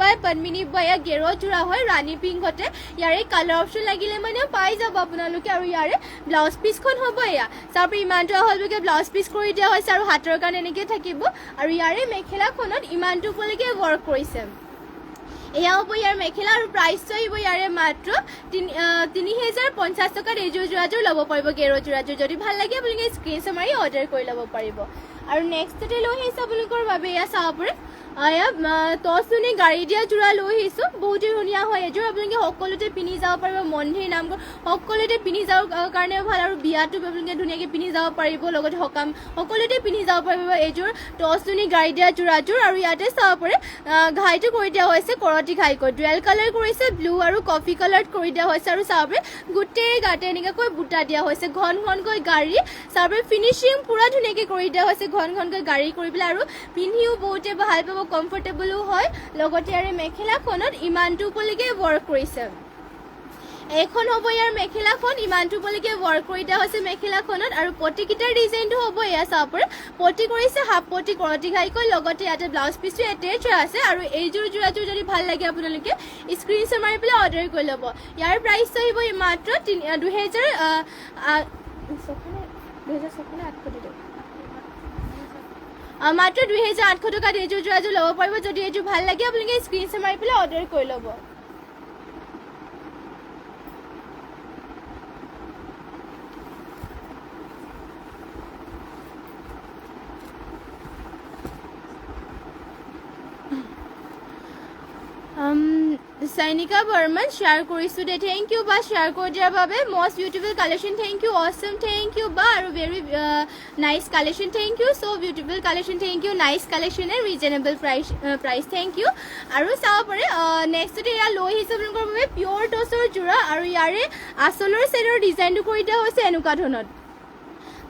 বাই এয়া গেৰৰ যোৰা হয় ৰাণী পিংকতে ইয়াৰে কালাৰ অপশ্যন লাগিলে মানে পাই যাব আপোনালোকে আৰু ইয়াৰে ব্লাউজ পিচখন হ'ব এয়া চাব পাৰি ইমানটো আহললৈকে ব্লাউজ পিচ কৰি দিয়া হৈছে আৰু হাতৰ কাৰণে এনেকৈ থাকিব আৰু ইয়াৰে মেখেলাখনত ইমানটো উপলৈকে ৱৰ্ক কৰিছে এয়া হ'ব ইয়াৰ মেখেলা আৰু প্ৰাইচটো আহিব ইয়াৰে মাত্ৰ ৩,০৫০ টকাত এইযোৰ যোৰাযোৰ ল'ব পাৰিব গেৰৰ যোৰাযোৰ যদি ভাল লাগে আপোনালোকে স্ক্ৰীনশ্বট মাৰি অৰ্ডাৰ কৰি ল'ব পাৰিব আৰু নেক্সটতে লৈ আহিছোঁ আপোনালোকৰ বাবে এয়া চাব পাৰে এয়া টচনুনি গাড়ী দিয়া যোৰা লৈ আহিছোঁ বহুতেই ধুনীয়া হয় এযোৰ আপোনালোকে সকলোতে পিন্ধি যাব পাৰিব মন্দিৰ নামঘৰ সকলোতে পিন্ধি যাব কাৰণে ভাল আৰু বিয়াতো আপোনালোকে ধুনীয়াকৈ পিন্ধি যাব পাৰিব লগতে সকাম সকলোতে পিন্ধি যাব পাৰিব এইযোৰ টচনুনি গাড়ী দিয়া যোৰাযোৰ আৰু ইয়াতে চাব পাৰে ঘাইটো কৰি দিয়া হৈছে কৰতি ঘাইকৈ ডুৱেল কালাৰ কৰিছে ব্লু আৰু কফি কালাৰত কৰি দিয়া হৈছে আৰু চাব পাৰে গোটেই গাতে এনেকুৱাকৈ বুটা দিয়া হৈছে ঘন ঘনকৈ গাড়ী চাব পাৰে ফিনিচিং পুৰা ধুনীয়াকৈ কৰি দিয়া হৈছে ঘন ঘনকৈ গাড়ী কৰি পেলাই আৰু পিন্ধিও বহুতে ভাল পাব কমফৰ্টেবলো হয় লগতে ইয়াৰে মেখেলাখনত ইমানটো উপলৈকে ৱৰ্ক কৰিছে এইখন হ'ব ইয়াৰ মেখেলাখন ইমানটো উপলৈকে ৱৰ্ক কৰি দিয়া হৈছে মেখেলাখনত আৰু পটিকেইটাৰ ডিজাইনটো হ'ব এয়া চাব পাৰে পটি কৰিছে হাফ পটি কৰতি ঘাইকৈ লগতে ইয়াতে ব্লাউজ পিচটো এটেচ হৈ আছে আৰু এইযোৰ যোৰাযোৰ যদি ভাল লাগে আপোনালোকে স্ক্ৰীনশ্বট মাৰি পেলাই অৰ্ডাৰ কৰি ল'ব ইয়াৰ প্ৰাইচটো আহিব মাত্ৰ ২,৮০০ মাত্ৰ ২,৮০০ টকাত এইযোৰ যোৰাযোৰ ল'ব পাৰিব যদি এইযোৰ ভাল লাগে আপোনালোকে স্ক্ৰীনশ্বট মাৰি পেলাই অৰ্ডাৰ কৰি ল'ব Sainika Burman share কৰিছো দে thank you বা share কৰি দিয়াৰ বাবে most beautiful collection thank you awesome thank you বা আৰু very nice collection thank you so beautiful collection thank you nice collection and reasonable price thank you আৰু চাব পাৰে next তে ইয়া লৈ আহিছে আপোনালোকৰ বাবে pure টছৰ যোৰা আৰু ইয়াৰে আসলৰ চেৰৰ ডিজাইনটো কৰি দিয়া হৈছে এনেকুৱা ধৰণৰ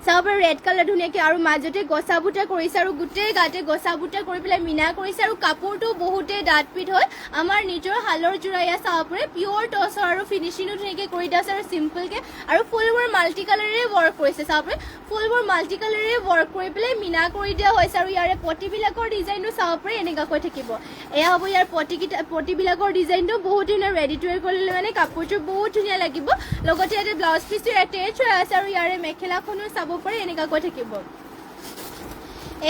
চাব পাৰে ৰেড কালাৰ ধুনীয়াকৈ আৰু মাজতে গছা বুটা কৰিছে আৰু গোটেই গাতে গছা বুটা কৰি পেলাই মিনা কৰিছে আৰু কাপোৰটো বহুতে ডাঠ পিঠ হয় আমাৰ নিজৰ হালৰ যোৰা এয়া চাব পাৰে পিয়ৰ টছৰ আৰু ফিনিচিঙো ধুনীয়াকৈ কৰি দিয়া আছে আৰু চিম্পলকৈ আৰু ফুলবোৰ মাল্টি কালাৰেৰে ৱৰ্ক কৰিছে চাব পাৰে ফুলবোৰ মাল্টি কালাৰেৰে ৱৰ্ক কৰি পেলাই মিনা কৰি দিয়া হৈছে আৰু ইয়াৰে পটিবিলাকৰ ডিজাইনটো চাব পাৰে এনেকুৱাকৈ থাকিব এয়া হ'ব ইয়াৰ পটিবিলাকৰ ডিজাইনটো বহুত ধুনীয়া ৰেডি টু ৱেৰ কৰিলে মানে কাপোৰটো বহুত ধুনীয়া লাগিব লগতে ইয়াতে ব্লাউজ পিচটো এটেচ হৈ আছে আৰু ইয়াৰে মেখেলাখনো চাব পাৰে এনেকুৱাকৈ থাকিব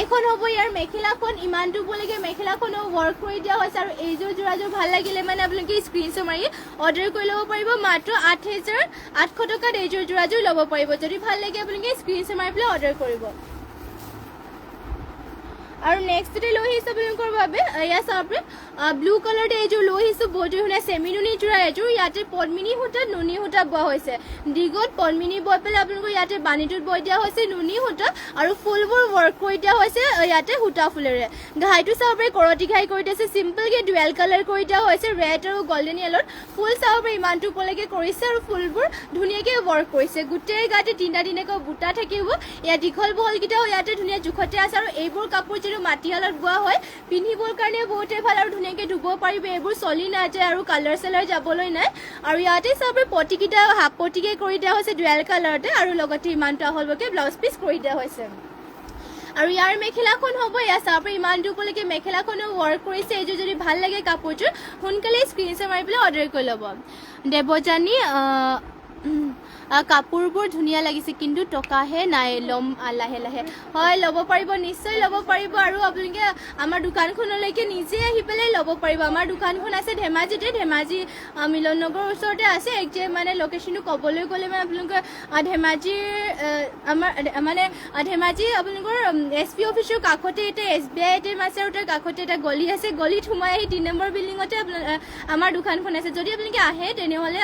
এইখন হ'ব ইয়াৰ মেখেলাখন ইমানটো উপলৈকে মেখেলাখনো ৱৰ্ক কৰি দিয়া হৈছে আৰু এইযোৰ যোৰাযোৰ ভাল লাগিলে মানে আপোনালোকে স্ক্ৰীনশ্বট মাৰি অৰ্ডাৰ কৰি ল'ব পাৰিব মাত্ৰ ৮,৮০০ টকাত এইযোৰ যোৰাযোৰ ল'ব পাৰিব যদি ভাল লাগে আপোনালোকে স্ক্ৰীনশ্বট মাৰি পেলাই অৰ্ডাৰ কৰিব আৰু নেক্সটতে লৈ আহিছোঁ আপোনালোকৰ বাবে এয়া চাব পাৰে ব্লু কালাৰতে এইযোৰ লৈ আহিছোঁ বহুত ধুনীয়া চেমি নুনি যোৰা এযোৰ ইয়াতে পদ্মিনী সূতাত নুনি সূতা বোৱা হৈছে দীঘত পদ্মিনী বৈ পেলাই আপোনালোকৰ ইয়াতে বাণীটোত বৈ দিয়া হৈছে নুনি সূতা আৰু ফুলবোৰ ৱৰ্ক কৰি দিয়া হৈছে ইয়াতে সূতা ফুলেৰে ঘাইটো চাব পাৰে কৰতি ঘাই কৰি দিছে চিম্পলকৈ ডুৱেল কালাৰ কৰি দিয়া হৈছে ৰেড আৰু গল্ডেন য়েলত ফুল চাব পাৰে ইমানটো উপলৈকে কৰিছে আৰু ফুলবোৰ ধুনীয়াকৈ ৱৰ্ক কৰিছে গোটেই গাতে তিনিটা বুটা থাকিব ইয়াত দীঘল বহলকেইটাও ইয়াতে ধুনীয়া জোখতে আছে আৰু এইবোৰ কাপোৰ যিটো মাটিশালত বোৱা হয় পিন্ধিবৰ কাৰণে বহুতে ভাল আৰু ধুনীয়াকৈ ধুব পাৰিব এইবোৰ চলি নাযায় আৰু কালাৰ চালাৰ যাবলৈ নাই আৰু ইয়াতে চাব পাৰে পটিকেইটা হাফ পটিকে কৰি দিয়া হৈছে ডুৱেল কালাৰতে আৰু লগতে ইমানটো আহলকৈ ব্লাউজ পিচ কৰি দিয়া হৈছে আৰু ইয়াৰ মেখেলাখন হ'ব এয়া চাব পাৰে ইমানটো উপলৈকে মেখেলাখনো ৱৰ্ক কৰিছে এইযোৰ যদি ভাল লাগে কাপোৰযোৰ সোনকালে স্ক্ৰীনশ্বট মাৰি পেলাই অৰ্ডাৰ কৰি ল'ব দেৱজানী কাপোৰবোৰ ধুনীয়া লাগিছে কিন্তু টকাহে নাই ল'ম লাহে লাহে হয় ল'ব পাৰিব নিশ্চয় ল'ব পাৰিব আৰু আপোনালোকে আমাৰ দোকানখনলৈকে নিজে আহি পেলাই ল'ব পাৰিব আমাৰ দোকানখন আছে ধেমাজিতে ধেমাজি মিলন নগৰৰ ওচৰতে আছে একজেক্ট মানে লোকেশ্যনটো ক'বলৈ গ'লে মানে আপোনালোকে ধেমাজিৰ আমাৰ মানে ধেমাজি আপোনালোকৰ SP অফিচৰ কাষতে এটা SBI ATM আছে আৰু তাৰ কাষতে এটা গলি আছে গলিত সোমাই আহি ৩ নম্বৰ বিল্ডিঙতে আমাৰ দোকানখন আছে যদি আপোনালোকে আহে তেনেহ'লে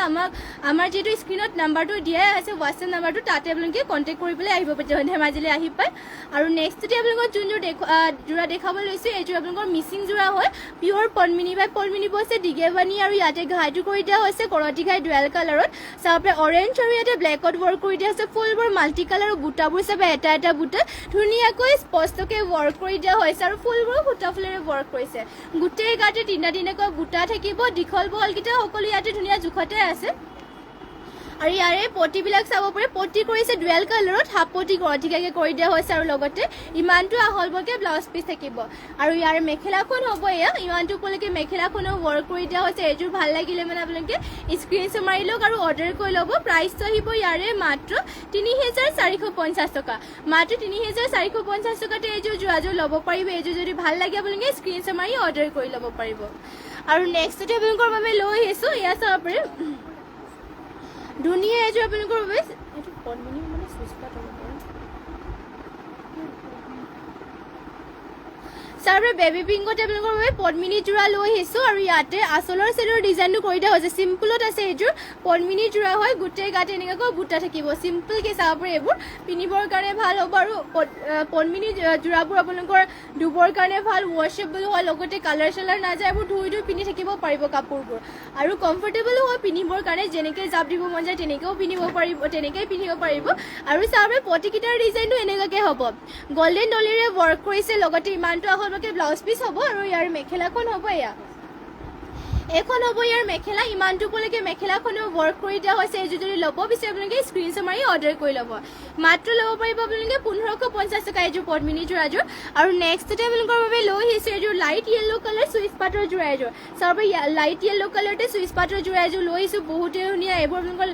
আমাৰ যিহেতু স্ক্ৰীনত স্ক্ৰীণত নাম্বাৰটো দিয়াই আছে হোৱাটছএপ নাম্বাৰটো তাতে আপোনালোকে কণ্টেক্ট কৰি পেলাই আহিব পাৰে ধেমাজিলৈ আহি পায় আৰু নেক্সটতে আপোনালোকক যোনযোৰ যোৰা দেখাব লৈছোঁ এইযোৰ আপোনালোকৰ মিচিং যোৰা হয় পিয়'ৰ পদ্মিনী বাই পদ্মিনী বৈছে দিগেবানী আৰু ইয়াতে ঘাইটো কৰি দিয়া হৈছে কৰতি ঘাই ডুৱেল কালাৰত চাপে অৰেঞ্জ আৰু ইয়াতে ব্লেকত ৱৰ্ক কৰি দিয়া হৈছে ফুলবোৰ মাল্টি কালাৰ আৰু বুটাবোৰ চাপে এটা এটা বুটা ধুনীয়াকৈ স্পষ্টকৈ ৱৰ্ক কৰি দিয়া হৈছে আৰু ফুলবোৰ সূতা ফুলেৰে ৱৰ্ক কৰিছে গোটেই গাতে তিনিটাকৈ বুটা থাকিব দীঘল বহলকেইটা সকলো ইয়াতে ধুনীয়া জোখতে আছে আৰু ইয়াৰে পটিবিলাক চাব পাৰে পটি কৰিছে ডুৱেল কালাৰত হাফ পটি গৰঠিকাকৈ কৰি দিয়া হৈছে আৰু লগতে ইমানটো আহলবকে ব্লাউজ পিচ থাকিব আৰু ইয়াৰ মেখেলাখন হ'ব এয়া ইমানটো উপলৈকে মেখেলাখনো ৱৰ্ক কৰি দিয়া হৈছে এইযোৰ ভাল লাগিলে মানে আপোনালোকে স্ক্ৰীনশ্বট মাৰি লওক আৰু অৰ্ডাৰ কৰি ল'ব প্ৰাইচটো আহিব ইয়াৰে মাত্ৰ ৩,৪৫০ টকা মাত্ৰ ৩,৪৫০ টকাতে এইযোৰ যোৰাযোৰ ল'ব পাৰিব এইযোৰ যদি ভাল লাগে আপোনালোকে স্ক্ৰীনশ্বট মাৰি অৰ্ডাৰ কৰি ল'ব পাৰিব আৰু নেক্সটতে আপোনালোকৰ বাবে লৈ আহিছোঁ এয়া চাব পাৰে ধুনীয়া এযোৰ আপোনালোকৰ বাবে এইটো পদ্মিনী মানে চুইচপাত হ'ব পাৰে চাৰে বেবী পিংকতে আপোনালোকৰ বাবে পদ্মিনী যোৰা লৈ আহিছোঁ আৰু ইয়াতে আচলৰ চেডৰ ডিজাইনটো কৰি দিয়া হৈছে চিম্পলত আছে এইযোৰ পদ্মিনী যোৰা হয় গোটেই গাতে এনেকুৱাকৈ বুটা থাকিব চিম্পলকৈ চাব পাৰে এইবোৰ পিন্ধিবৰ কাৰণে ভাল হ'ব আৰু পদ্মিনী যোৰাবোৰ আপোনালোকৰ ধুবৰ কাৰণে ভাল ৱাশ্বেবল হয় লগতে কালাৰ চালাৰ নাযায় এইবোৰ ধুই ধুই পিন্ধি থাকিব পাৰিব কাপোৰবোৰ আৰু কমফৰ্টেবলো হয় পিন্ধিবৰ কাৰণে যেনেকৈ জাপ দিব মন যায় তেনেকৈও পিন্ধিব পাৰিব তেনেকৈয়ে পিন্ধিব পাৰিব আৰু চাব পাৰে পটিকেইটাৰ ডিজাইনটো এনেকুৱাকৈ হ'ব গল্ডেন ডলিৰে ৱৰ্ক কৰিছে লগতে ইমানটো আহল ব্লাউজ পিচ হ'ব আৰু ইয়াৰ মেখেলাখন হ'ব এয়া এখন হ'ব ইয়াৰ মেখেলা ইমানটো উপলৈকে মেখেলাখনো ৱৰ্ক কৰি দিয়া হৈছে এইযোৰ যদি ল'ব বিচাৰে আপোনালোকে স্ক্ৰীনশ্বট মাৰি অৰ্ডাৰ কৰি ল'ব মাত্ৰ ল'ব পাৰিব আপোনালোকে ১৫৫০ টকা এইযোৰ পদ্মিনী যোৰাযোৰ আৰু নেক্সটতে আপোনালোকৰ বাবে লৈ আহিছোঁ এইযোৰ লাইট য়েল্ল' কালাৰ চুইচ পাটৰ যোৰা এযোৰ চাব লাইট য়েল্ল' কালাৰতে চুইচ পাটৰ যোৰা এযোৰ লৈ আহিছোঁ বহুতে ধুনীয়া এইবোৰ আপোনালোকৰ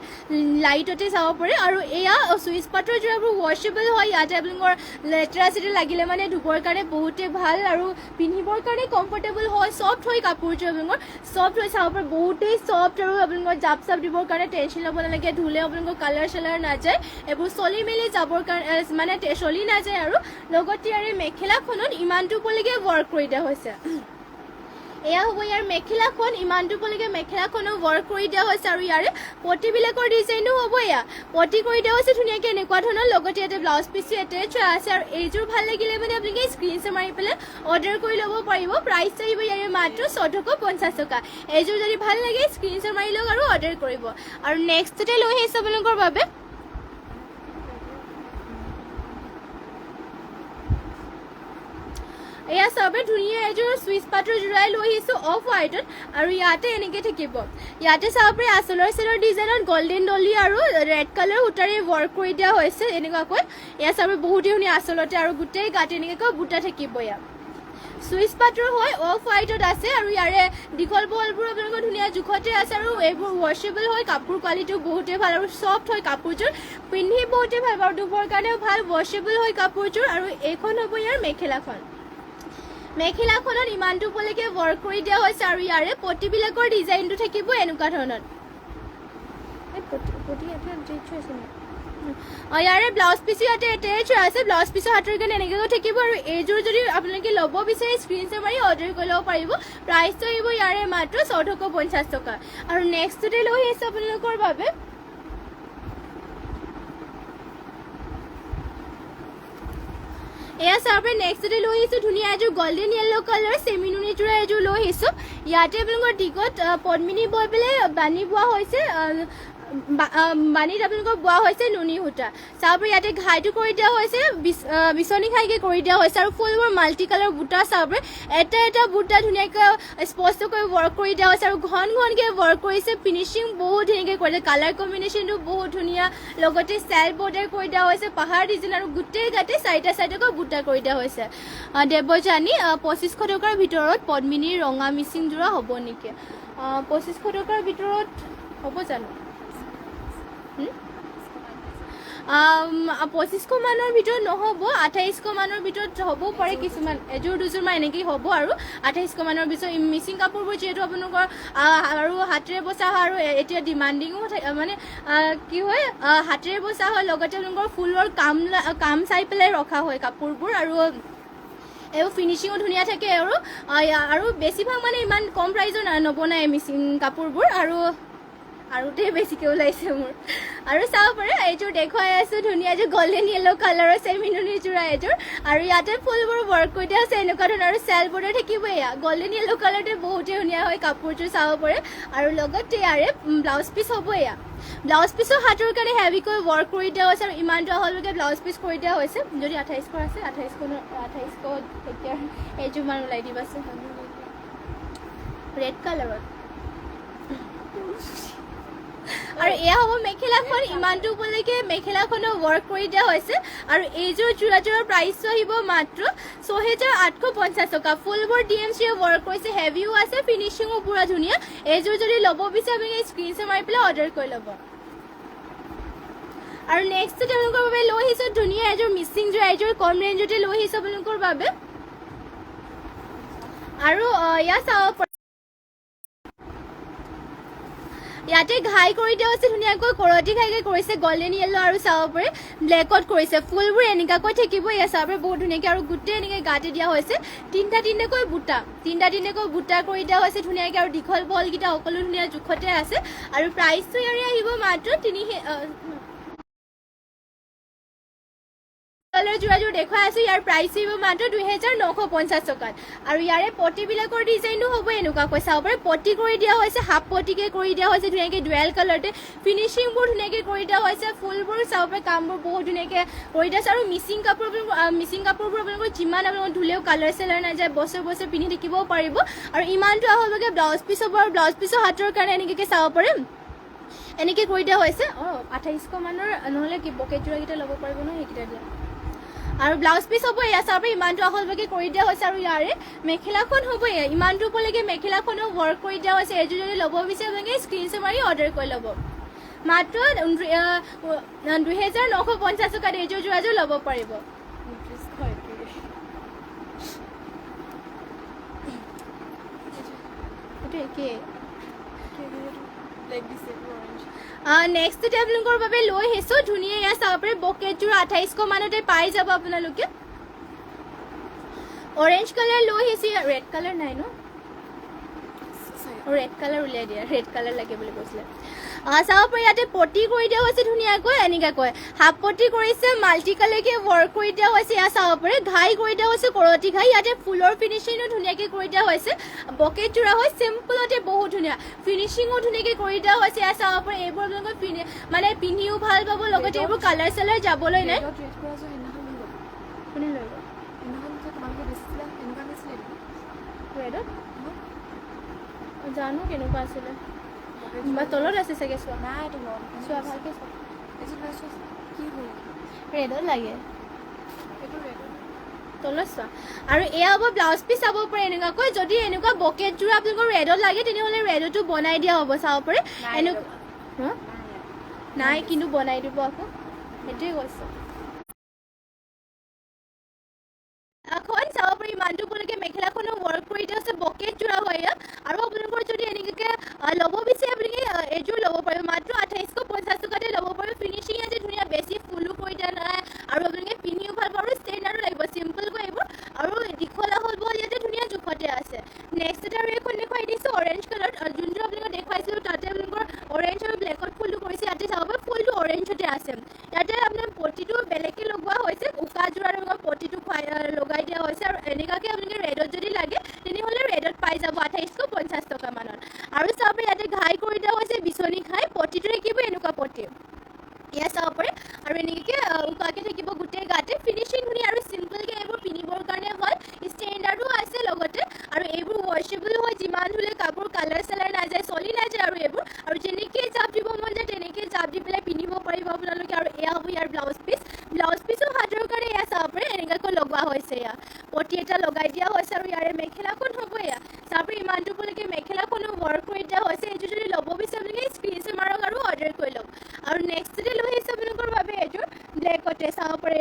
লাইটতে চাব পাৰে আৰু এয়া চুইচ পাটৰ যোৰাবোৰ ৱাশ্বেবল হয় ইয়াতে আপোনালোকৰ লেতেৰা চেতেৰা লাগিলে মানে ধুবৰ কাৰণে বহুতে ভাল আৰু পিন্ধিবৰ কাৰণে কমফৰ্টেবল হয় চফ্ট হয় কাপোৰযোৰ আপোনালোকৰ চফ্ট হৈ চাব পাৰে বহুতেই চফ্ট আৰু আপোনালোকৰ জাপ চাপ দিবৰ কাৰণে টেনশ্যন ল'ব নালাগে ধুলে আপোনালোকৰ কালাৰ চালাৰ নাযায় এইবোৰ চলি মেলি যাবৰ কাৰণে মানে চলি নাযায় আৰু লগতে ইয়াৰে মেখেলাখনত ইমানটো উপলৈকে ৱৰ্ক কৰি দিয়া হৈছে এয়া হ'ব ইয়াৰ মেখেলাখন ইমানটো উপলৈকে মেখেলাখনো ৱৰ্ক কৰি দিয়া হৈছে আৰু ইয়াৰে পটিবিলাকৰ ডিজাইনো হ'ব এয়া পটি কৰি দিয়া হৈছে ধুনীয়াকৈ এনেকুৱা ধৰণৰ লগতে ইয়াতে ব্লাউজ পিচটো এটেচ হৈ আছে আৰু এইযোৰ ভাল লাগিলে মানে আপোনালোকে স্ক্ৰীনশ্বট মাৰি পেলাই অৰ্ডাৰ কৰি ল'ব পাৰিব প্ৰাইচ আহিব ইয়াৰে মাত্ৰ ১৪৫০ টকা এইযোৰ যদি ভাল লাগে স্ক্ৰীনশ্বট মাৰি লওক আৰু অৰ্ডাৰ কৰিব আৰু নেক্সটতে লৈ আহিছোঁ আপোনালোকৰ বাবে এয়া চাবে ধুনীয়া এযোৰ চুইচ পাটৰ যোৰাই লৈ আহিছোঁ অফ হোৱাইটত আৰু ইয়াতে এনেকৈ থাকিব ইয়াতে চাব পাৰে আচলৰ চেলৰ ডিজাইনত গল্ডেন ডলি আৰু ৰেড কালাৰ সূতাৰে ৱৰ্ক কৰি দিয়া হৈছে এনেকুৱাকৈ এয়া চাব বহুতে ধুনীয়া আচলতে আৰু গোটেই গাতে এনেকৈ বুটা থাকিব ইয়াত চুইচ পাটৰ হয় অফ হোৱাইটত আছে আৰু ইয়াৰে দীঘল বহলবোৰ আপোনালোকৰ ধুনীয়া জোখতে আছে আৰু এইবোৰ ৱাশ্বেবল হয় কাপোৰ কোৱালিটিও বহুতেই ভাল আৰু চফ্ট হয় কাপোৰযোৰ পিন্ধি বহুতেই ভাল আৰু ধুবৰ কাৰণেও ভাল ৱাশ্বেবল হয় কাপোৰযোৰ আৰু এইখন হ'ব ইয়াৰ মেখেলাখন মেখেলাখনত ইমানটো উপলৈকে ৱৰ্ক কৰি দিয়া হৈছে আৰু ইয়াৰে পটিবিলাকৰ ডিজাইনটো থাকিব এনেকুৱা ধৰণৰ ইয়াৰে ব্লাউজ পিচো ইয়াতে এটেচ হৈ আছে ব্লাউজ পিচৰ হাতৰ কাৰণে এনেকৈ থাকিব আৰু এইযোৰ যদি আপোনালোকে ল'ব বিচাৰে স্ক্ৰীনশ্বট মাৰি অৰ্ডাৰ কৰি ল'ব পাৰিব প্ৰাইচটো আহিব ইয়াৰে মাত্ৰ ১৪৫০ টকা আৰু নেক্সটতে লৈ আহিছোঁ আপোনালোকৰ বাবে এয়া চাব পাৰে নেক্সটতে লৈ আহিছোঁ ধুনীয়া এযোৰ গল্ডেন য়েল্ল' কালাৰ চেমিনুনি যোৰা এযোৰ লৈ আহিছোঁ ইয়াতে আপোনালোকৰ দীঘত পদ্মিনী বৈ পেলাই বানি বোৱা হৈছে বানীত আপোনালোকৰ বোৱা হৈছে নুনি সূতা চাব পাৰে ইয়াতে ঘাইটো কৰি দিয়া হৈছে বিচনী ঘাইকৈ কৰি দিয়া হৈছে আৰু ফুলবোৰ মাল্টি কালাৰ বুটা চাব পাৰে এটা এটা বুটা ধুনীয়াকৈ স্পষ্টকৈ ৱৰ্ক কৰি দিয়া হৈছে আৰু ঘন ঘনকৈ ৱৰ্ক কৰিছে ফিনিচিং বহুত ধুনীয়াকৈ কৰিছে কালাৰ কম্বিনেশ্যনটো বহুত ধুনীয়া লগতে ষ্টাইল বৰ্ডাৰ কৰি দিয়া হৈছে পাহাৰ ডিজাইন আৰু গোটেই গাতে চাৰিটা চাৰিটাকৈ বুটা কৰি দিয়া হৈছে দেৱযানী ২৫০০ টকাৰ ভিতৰত পদ্মিনীৰ ৰঙা মিচিং যোৰা হ'ব নেকি ২৫০০ টকাৰ ভিতৰত হ'ব জানো ২৫০০ মানৰ ভিতৰত নহ'ব ২৮০০ মানৰ ভিতৰত হ'ব পাৰে কিছুমান এযোৰ দুযোৰমান এনেকেই হ'ব আৰু ২৮০০ মানৰ ভিতৰত মিচিং কাপোৰবোৰ যিহেতু আপোনালোকৰ আৰু হাতেৰে বচা হয় আৰু এতিয়া ডিমাণ্ডিঙো মানে কি হয় হাতেৰে বচা হয় লগতে আপোনালোকৰ ফুলৰ কাম চাই পেলাই ৰখা হয় কাপোৰবোৰ আৰু এইবোৰ ফিনিচিঙো ধুনীয়া থাকে আৰু বেছিভাগ মানে ইমান কম প্ৰাইজৰ নবনায় মিচিং কাপোৰবোৰ আৰু তে বেছিকৈ ওলাইছে মোৰ আৰু চাব পাৰে এইযোৰ দেখুৱাই আছোঁ ধুনীয়া এযোৰ গল্ডেন য়েল্ল' কালাৰৰ চেমিনুনি যোৰা এযোৰ আৰু ইয়াতে ফুলবোৰ ৱৰ্ক কৰি দিয়া আছে এনেকুৱা ধৰণৰ আৰু চেলবোৰ্ডৰ থাকিব এয়া গল্ডেন য়েল্ল' কালাৰতে বহুতেই ধুনীয়া হয় কাপোৰযোৰ চাব পাৰে আৰু লগতে ইয়াৰে ব্লাউজ পিচ হ'ব এয়া ব্লাউজ পিচৰ হাতৰ কাৰণে হেভিকৈ ৱৰ্ক কৰি দিয়া হৈছে আৰু ইমানটো আহললৈকে ব্লাউজ পিচ কৰি দিয়া হৈছে যদি 2800 আছে 2800 এতিয়া এইযোৰ মান ওলাই দিবাচোন ৰেড কালাৰত আৰু এয়া হ'ব মেখেলাখন ইমানটো উপলৈকে মেখেলাখনৰ ৱৰ্ক কৰি দিয়া হৈছে আৰু এইযোৰ যোৰাযোৰৰ প্ৰাইচটো আহিব মাত্ৰ 6850 টকা ফুলবোৰ DMC ৱৰ্ক কৰিছে হেভিও আছে ফিনিচিঙো পুৰা ধুনীয়া এইযোৰ যদি ল'ব বিচাৰে আপুনি স্ক্ৰীনশ্বট মাৰি পেলাই অৰ্ডাৰ কৰি ল'ব আৰু নেক্সট তেওঁলোকৰ বাবে লৈ আহিছোঁ ধুনীয়া এযোৰ মিচিং যোৰা এযোৰ কম ৰেঞ্জতে লৈ আহিছোঁ আপোনালোকৰ বাবে আৰু ইয়াত চাব ইয়াতে ঘাই কৰি দিয়া হৈছে ধুনীয়াকৈ কৰতি ঘাইকৈ কৰিছে গল্ডেন য়েল্ল' আৰু চাব পাৰে ব্লেকত কৰিছে ফুলবোৰ এনেকুৱাকৈ থাকিব ইয়াত চাব পাৰে বহুত ধুনীয়াকৈ আৰু গোটেই এনেকৈ গাতে দিয়া হৈছে তিনিটাকৈ বুটা কৰি দিয়া হৈছে ধুনীয়াকৈ আৰু দীঘল বলকেইটা সকলো ধুনীয়া জোখতে আছে আৰু প্ৰাইচটো ইয়াৰে আহিব মাত্ৰ 3 কালাৰ যোৰাযোৰ দেখুৱাই আছোঁ ইয়াৰ প্ৰাইচ আহিব মাত্ৰ 2950 টকাত আৰু ইয়াৰে পটিবিলাকৰ ডিজাইনো হ'ব এনেকুৱাকৈ চাব পাৰে পটি কৰি দিয়া হৈছে হাফ পটিকে কৰি দিয়া হৈছে ধুনীয়াকৈ ডুৱেল কালাৰতে ফিনিচিংবোৰ ধুনীয়াকৈ কৰি দিয়া হৈছে ফুলবোৰ চাব পাৰে কামবোৰ বহুত ধুনীয়াকৈ কৰি দিয়া আছে আৰু মিচিং কাপোৰবোৰ আপোনালোকৰ যিমান আপোনালোকৰ ধুলেও কালাৰ চালাৰ নাযায় বছৰ পিন্ধি থাকিবও পাৰিব আৰু ইমানটো আহললৈকে ব্লাউজ পিচ হ'ব আৰু ব্লাউজ পিচৰ হাতৰ কাৰণে এনেকৈ চাব পাৰে এনেকৈ কৰি দিয়া হৈছে 2800 মানৰ নহ'লে কি বকেট যোৰাকেইটা ল'ব পাৰিব নহয় সেইকেইটা দিয়া আৰু ব্লাউজ পিচ হ'ব এয়া চাব ইমানটো আহললৈকে কৰি দিয়া হৈছে আৰু ইয়াৰে মেখেলাখন হ'ব এয়া ইমানটো উপলৈকে মেখেলাখনো ৱৰ্ক কৰি দিয়া হৈছে এইযোৰ যদি ল'ব বিচাৰে আপোনালোকে স্ক্ৰীনশ্বট মাৰি অৰ্ডাৰ কৰি ল'ব মাত্ৰ 2950 টকাত এইযোৰ যোৰাযোৰ ল'ব পাৰিব এইটো একেই নেক্সট আপোনালোকৰ বাবে লৈ আহিছোঁ ধুনীয়া এয়া চাব পাৰে বকেটযোৰ 2800 মানতে পাই যাব আপোনালোকে অৰেঞ্জ কালাৰ লৈ আহিছোঁ ৰেড কালাৰ নাই ন ৰেড কালাৰ উলিয়াই দিয়া ৰেড কালাৰ লাগে বুলি কৈছিলে চাব পাৰে ইয়াতে পটি কৰি দিয়া হৈছে ধুনীয়াকৈ এনেকুৱাকৈ হাফ পটি কৰিছে মাল্টি কালাৰকৈ ৱৰ্ক কৰি দিয়া হৈছে এয়া চাব পাৰে ঘাই কৰি দিয়া হৈছে কৰতি ঘাই ইয়াতে ফুলৰ ফিনিচিঙো ধুনীয়াকৈ কৰি দিয়া হৈছে বকেট যোৰা হয় চিম্পলতে বহুত ধুনীয়া ফিনিচিঙো ধুনীয়াকৈ কৰি দিয়া হৈছে এয়া চাব পাৰে এইবোৰ আপোনালোকে মানে পিন্ধিও ভাল পাব লগতে এইবোৰ কালাৰ চালাৰ যাবলৈ নাই জানো কেনেকুৱা আছিলে তলত আছে চাগে চোৱা নাই চোৱা ভালকে ৰেডত লাগে তলত চোৱা আৰু এয়া হ'ব ব্লাউজ পিচ চাব পাৰে এনেকুৱাকৈ যদি এনেকুৱা বকেট যোৰা আপোনালোকৰ ৰেডত লাগে তেনেহ'লে ৰেডতো বনাই দিয়া হ'ব চাব পাৰে এনেকুৱা নাই কিন্তু বনাই দিব আকৌ সেইটোৱে কৈছোঁ এখন চাব পাৰি ইমানটো উপলৈকে মেখেলাখনো ৱৰ্ক কৰি দিয়া আছে বকেট যোৰা হয় আৰু আপোনালোকৰ যদি এনেকৈ ল'ব বিচাৰে আপুনি এইযোৰ ল'ব পাৰিব মাত্ৰ 2850 টকাতে ল'ব পাৰিব ফিনিচিং আছে ধুনীয়া বেছি ফুলো কৰি দিয়া নাই আৰু আপোনালোকে পিন্ধিও ভাল পাব আৰু ষ্টেণ্ডাৰ্ডো লাগিব চিম্পলকৈ এইবোৰ আৰু দীঘলা হ'ল বল ইয়াতে ধুনীয়া জোখতে আছে নেক্সট আৰু এইখন দেখুৱাই দিছোঁ অৰেঞ্জ কালাৰ যোনটো আপোনালোকক দেখুৱাইছিলোঁ তাতে আপোনালোকৰ অৰেঞ্জ আৰু ব্লেকত ফুলটো কৰিছে ইয়াতে চাব পাৰে ফুলটো অৰেঞ্জতে আছে ইয়াতে আপোনাৰ পটিটো বেলেগকৈ লগোৱা হৈছে উকা যোৰাৰ পটিটো লগাই দিয়া হৈছে আৰু এনেকুৱাকৈ আপোনালোকে ৰেডত যদি লাগে তেনেহ'লে ৰেডত পাই যাব 2850 টকা মানত আৰু চাব ইয়াতে ঘাই কৰি দিয়া হৈছে বিচনী ঘাই পটিটো থাকিব এনেকুৱা পটি এয়া চাব পাৰে আৰু এনেকৈ উকাকৈ থাকিব গোটেই গাতে ফিনিচিং ধুনীয়া আৰু চিম্পলকৈ এইবোৰ পিন্ধিবৰ কাৰণে হয় ষ্টেণ্ডাৰ্ডো আছে লগতে আৰু এইবোৰ ৱাশ্বেবল হয় যিমান ধুলে কাপোৰ কালাৰ চালাৰ নাযায় চলি নাযায় আৰু এইবোৰ আৰু যেনেকৈ জাপ দিব মন যায় তেনেকৈ জাপ দি পেলাই পিন্ধিব পাৰিব আপোনালোকে আৰু এয়া হ'ব ইয়াৰ ব্লাউজ পিচো হাতৰ কাৰণে এয়া চাব পাৰে এনেকুৱাকৈ লগোৱা হৈছে এয়া পটি এটা লগাই দিয়া হৈছে আৰু ইয়াৰে মেখেলাখন হ'ব এয়া চাব পাৰে ইমানটো উপলৈকে মেখেলাখনো ৱৰ্ক কৰি দিয়া হৈছে এইযোৰ যদি ল'ব বিচাৰে আপোনালোকে স্ক্ৰীনশ্বট মাৰক আৰু অৰ্ডাৰ কৰি লওক আৰু নেক্সটতে লৈ আহিছে আপোনালোকৰ বাবে এইযোৰ ব্লেকতে চাব পাৰে